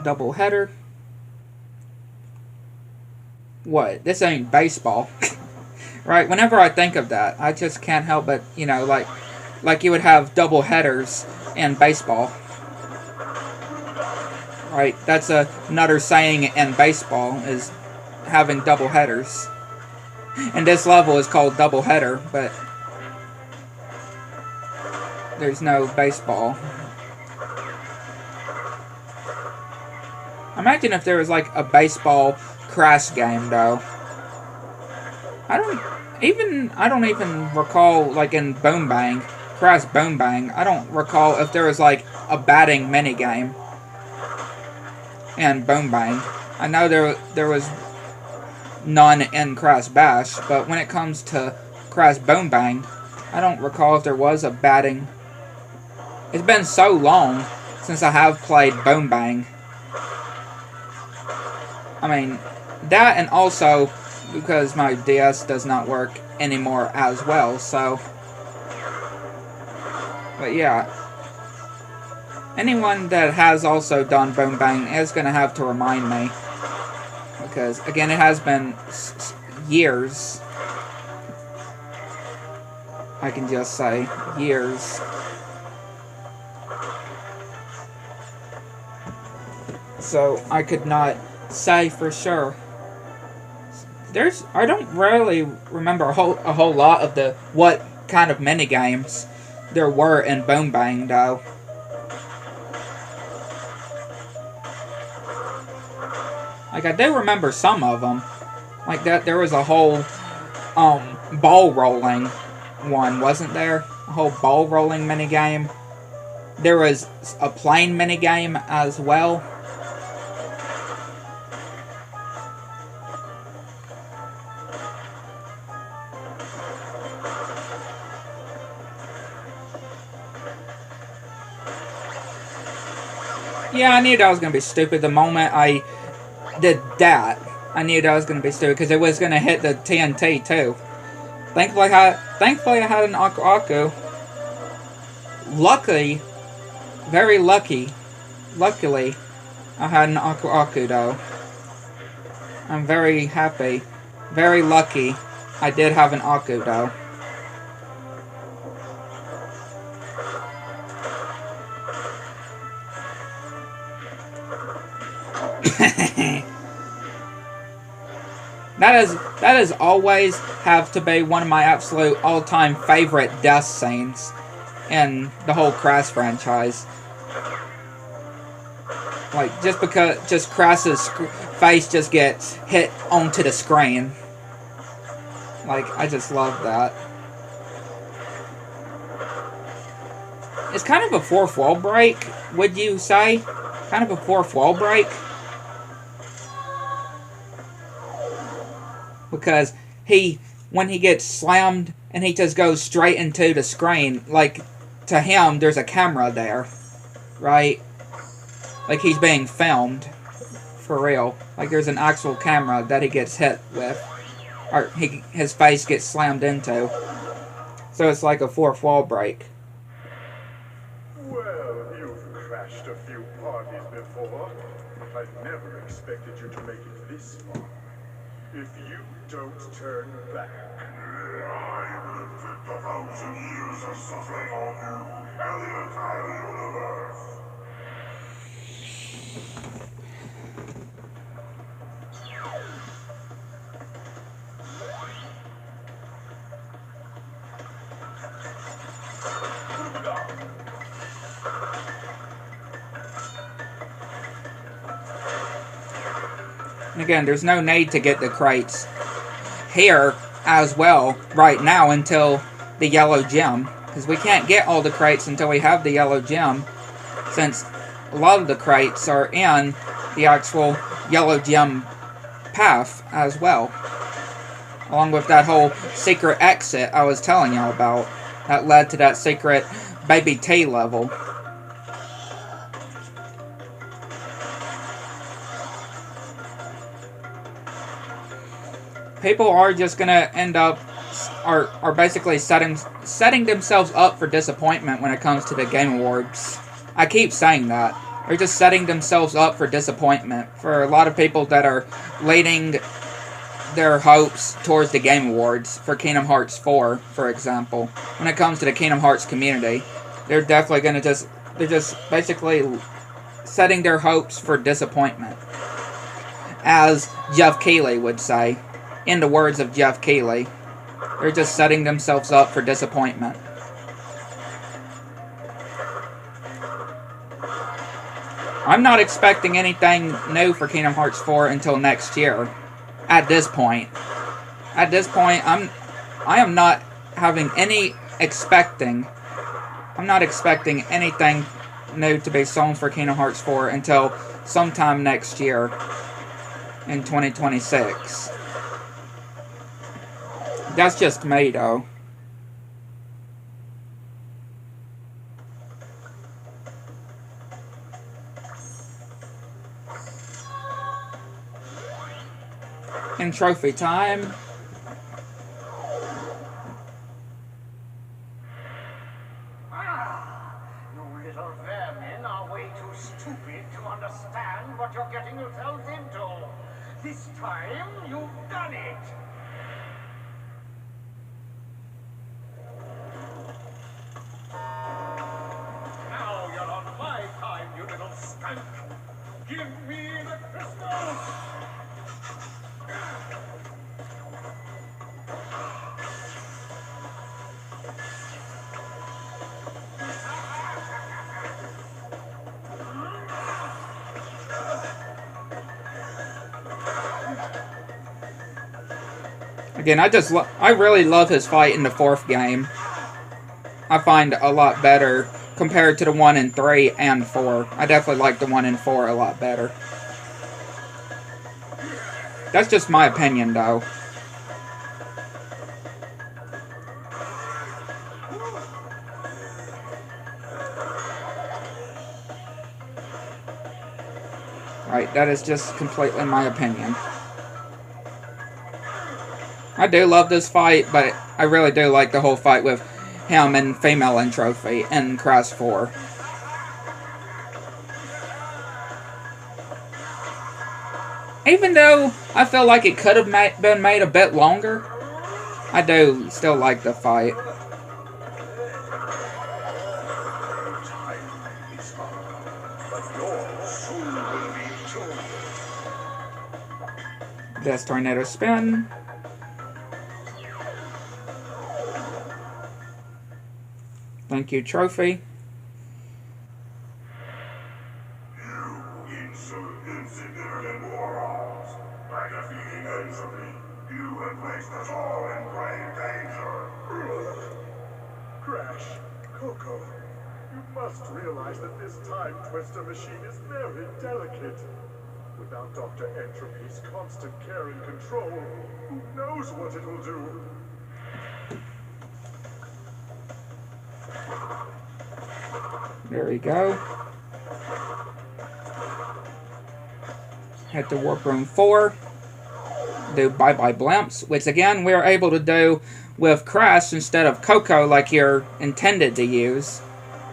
[SPEAKER 1] Double header. What? This ain't baseball. Right? Whenever I think of that, I just can't help but, you know, like you would have double headers in baseball. Right? That's another saying in baseball, is having double headers. And this level is called double header, but there's no baseball. Imagine if there was like a baseball Crash game, though. I don't even recall, like in Boom Bang, Crash Boom Bang, I don't recall if there was like a batting minigame in Boom Bang. I know there was none in Crash Bash, but when it comes to Crash Boom Bang, I don't recall if there was a batting. It's been so long since I have played Boom Bang. I mean, that, and also because my DS does not work anymore as well, so... But yeah. Anyone that has also done Boom Bang is going to have to remind me. Because, again, it has been years. I can just say years. So, I could not say for sure. I don't really remember a whole lot of what kind of minigames there were in Boom Bang, though. Like, I do remember some of them. Like, that there was a whole, ball rolling one, wasn't there? A whole ball rolling minigame. There was a plane minigame as well. Yeah, I knew that was going to be stupid the moment I did that. I knew that was going to be stupid because it was going to hit the TNT too. Thankfully I had an Aku Aku. Luckily, I had an Aku Aku though. I'm very happy. Very lucky I did have an Aku though. That is always have to be one of my absolute all-time favorite death scenes in the whole Crash franchise. Like, just Crash's face just gets hit onto the screen. Like, I just love that. It's kind of a fourth wall break, would you say? Kind of a fourth wall break? Because when he gets slammed and he just goes straight into the screen, like, to him, there's a camera there, right? Like, he's being filmed, for real. Like, there's an actual camera that he gets hit with, or his face gets slammed into. So it's like a fourth wall break.
[SPEAKER 2] Well, you've crashed a few parties before. I never expected you to make it this far. If you don't turn back, I will inflict 1,000 years of suffering on you and the entire universe.
[SPEAKER 1] And again, there's no need to get the crates here as well right now until the yellow gem. Because we can't get all the crates until we have the yellow gem, since a lot of the crates are in the actual yellow gem path as well. Along with that whole secret exit I was telling y'all about. That led to that secret Baby T level. People are just gonna end up, are basically setting themselves up for disappointment when it comes to the Game Awards. I keep saying that. They're just setting themselves up for disappointment. For a lot of people that are leading their hopes towards the Game Awards, for Kingdom Hearts 4, for example. When it comes to the Kingdom Hearts community, they're definitely gonna they're just basically setting their hopes for disappointment. As Jeff Keighley would say. In the words of Jeff Keighley, they're just setting themselves up for disappointment. I'm not expecting anything new for Kingdom Hearts 4 until next year. At this point. At this point, I am not having any expecting. I'm not expecting anything new to be sold for Kingdom Hearts 4 until sometime next year. In 2026. That's just me, though. And trophy time.
[SPEAKER 4] You little vermin are way too stupid to understand what you're getting yourselves into. This time, you've done it. Now you're on my time, you little skunk. Give me the crystals!
[SPEAKER 1] Again, I really love his fight in the 4th game. I find a lot better compared to the 1 in 3 and 4. I definitely like the 1 in 4 a lot better. That's just my opinion, though. Right, that is just completely my opinion. I do love this fight, but I really do like the whole fight with him and Female and Trophy in Crash 4. Even though I feel like it could have been made a bit longer, I do still like the fight. This tornado spin. Thank you, Trophy.
[SPEAKER 3] Insignificant morons. By defeating entropy, you have placed us all in grave danger.
[SPEAKER 2] Crash, Coco, you must realize that this time twister machine is very delicate. Without Dr. Entropy's constant care and control, who knows what it will do?
[SPEAKER 1] There we go. Head to Warp Room 4. Do Bye Bye Blimps, which again we're able to do with Crash instead of Coco like you're intended to use.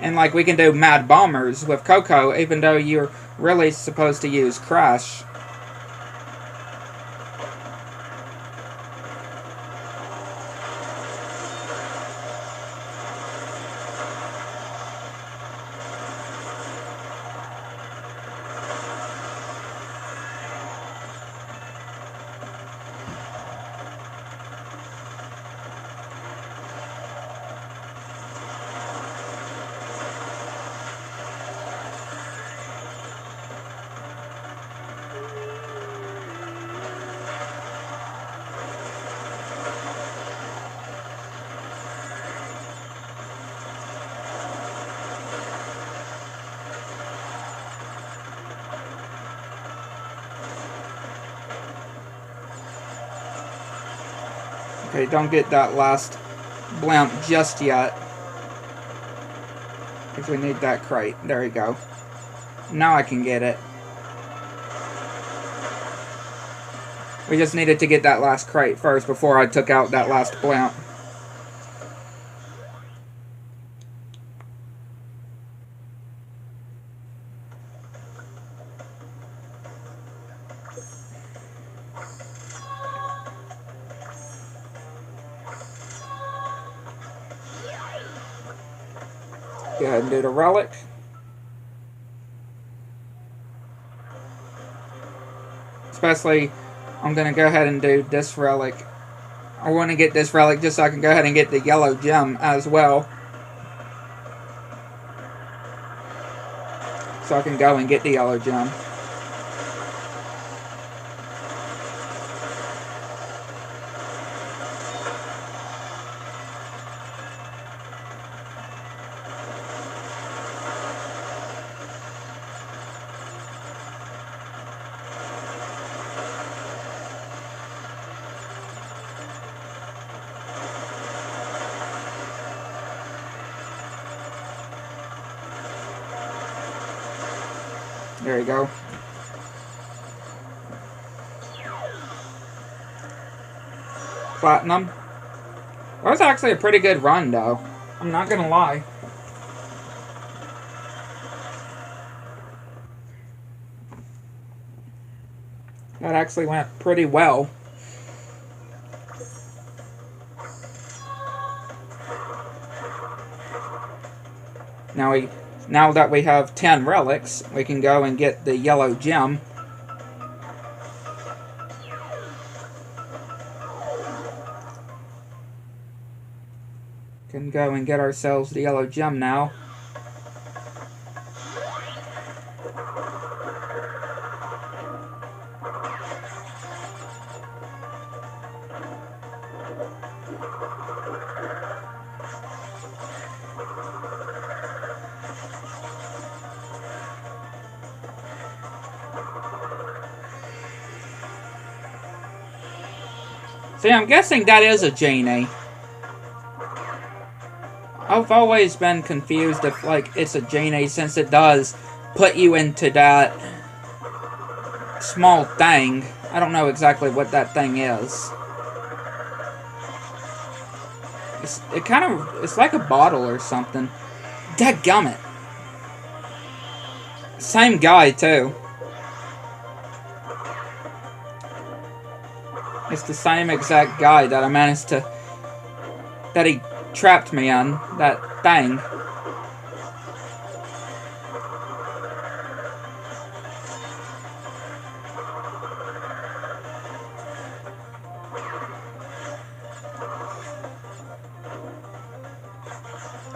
[SPEAKER 1] And like we can do Mad Bombers with Coco even though you're really supposed to use Crash. Okay, don't get that last blimp just yet. Because we need that crate. There we go. Now I can get it. We just needed to get that last crate first before I took out that last blimp. Go ahead and do the relic. Especially, I'm going to go ahead and do this relic. I want to get this relic just so I can go ahead and get the yellow gem as well. So I can go and get the yellow gem. There you go. platinum. That was actually a pretty good run, though. I'm not gonna lie. That actually went pretty well. Now that we have 10 relics, we can go and get the yellow gem. Can go and get ourselves the yellow gem now. See, I'm guessing that is a genie. I've always been confused if, like, it's a genie, since it does put you into that small thing. I don't know exactly what that thing is. It's like a bottle or something. Dadgummit. Same guy, too. It's the same exact guy that I managed to... that he trapped me in, that thing.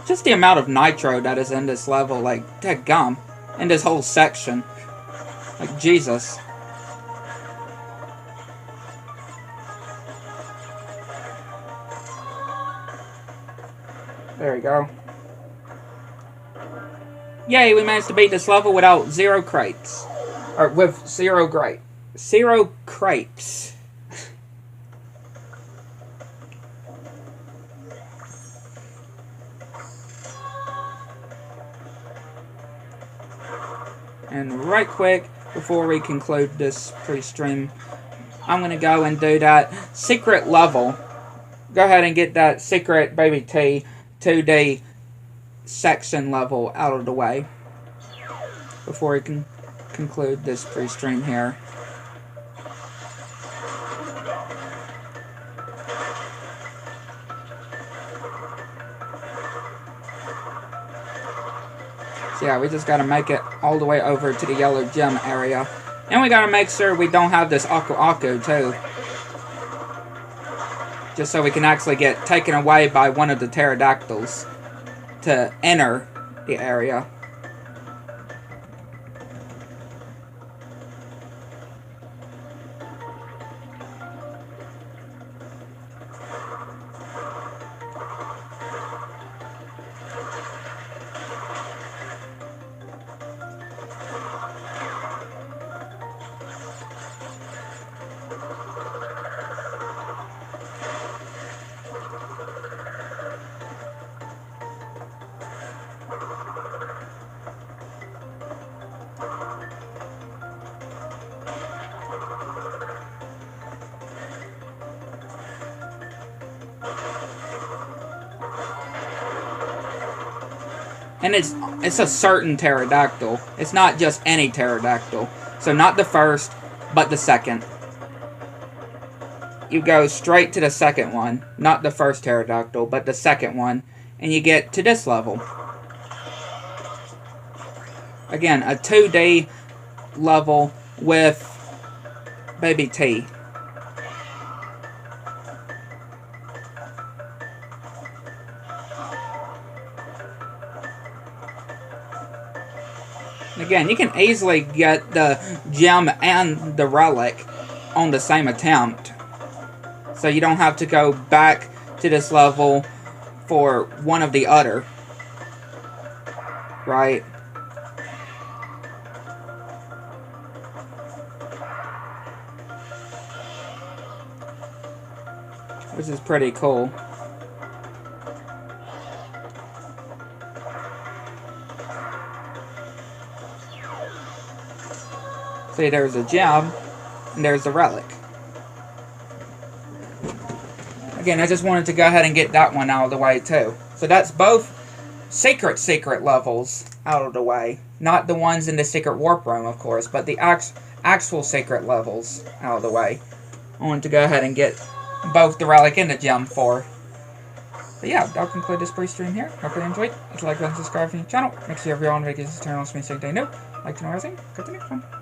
[SPEAKER 1] Just the amount of nitro that is in this level, like, dadgum, in this whole section. Like, Jesus. There we go. Yay, we managed to beat this level without 0 crates. Or with 0 crates. And right quick, before we conclude this pre-stream, I'm going to go and do that secret level. Go ahead and get that secret Baby T 2D section level out of the way before we can conclude this pre-stream here. So yeah, we just gotta make it all the way over to the yellow gem area. And we gotta make sure we don't have this Aku Aku too. Just so we can actually get taken away by one of the pterodactyls to enter the area. And it's a certain pterodactyl. It's not just any pterodactyl. So not the first, but the second. You go straight to the second one. Not the first pterodactyl, but the second one. And you get to this level. Again, a 2D level with Baby T. Again, you can easily get the gem and the relic on the same attempt. So you don't have to go back to this level for one of the other. Right? Which is pretty cool. See, there's a gem, and there's a relic. Again, I just wanted to go ahead and get that one out of the way too. So that's both secret levels out of the way. Not the ones in the secret warp room, of course, but the actual secret levels out of the way. I wanted to go ahead and get both the relic and the gem for. But yeah, that'll conclude this brief stream here. Hope you enjoyed. If you like, and subscribe to the channel. Make sure everyone vacations turn on so you stay new. Like to know everything. Go to the next one.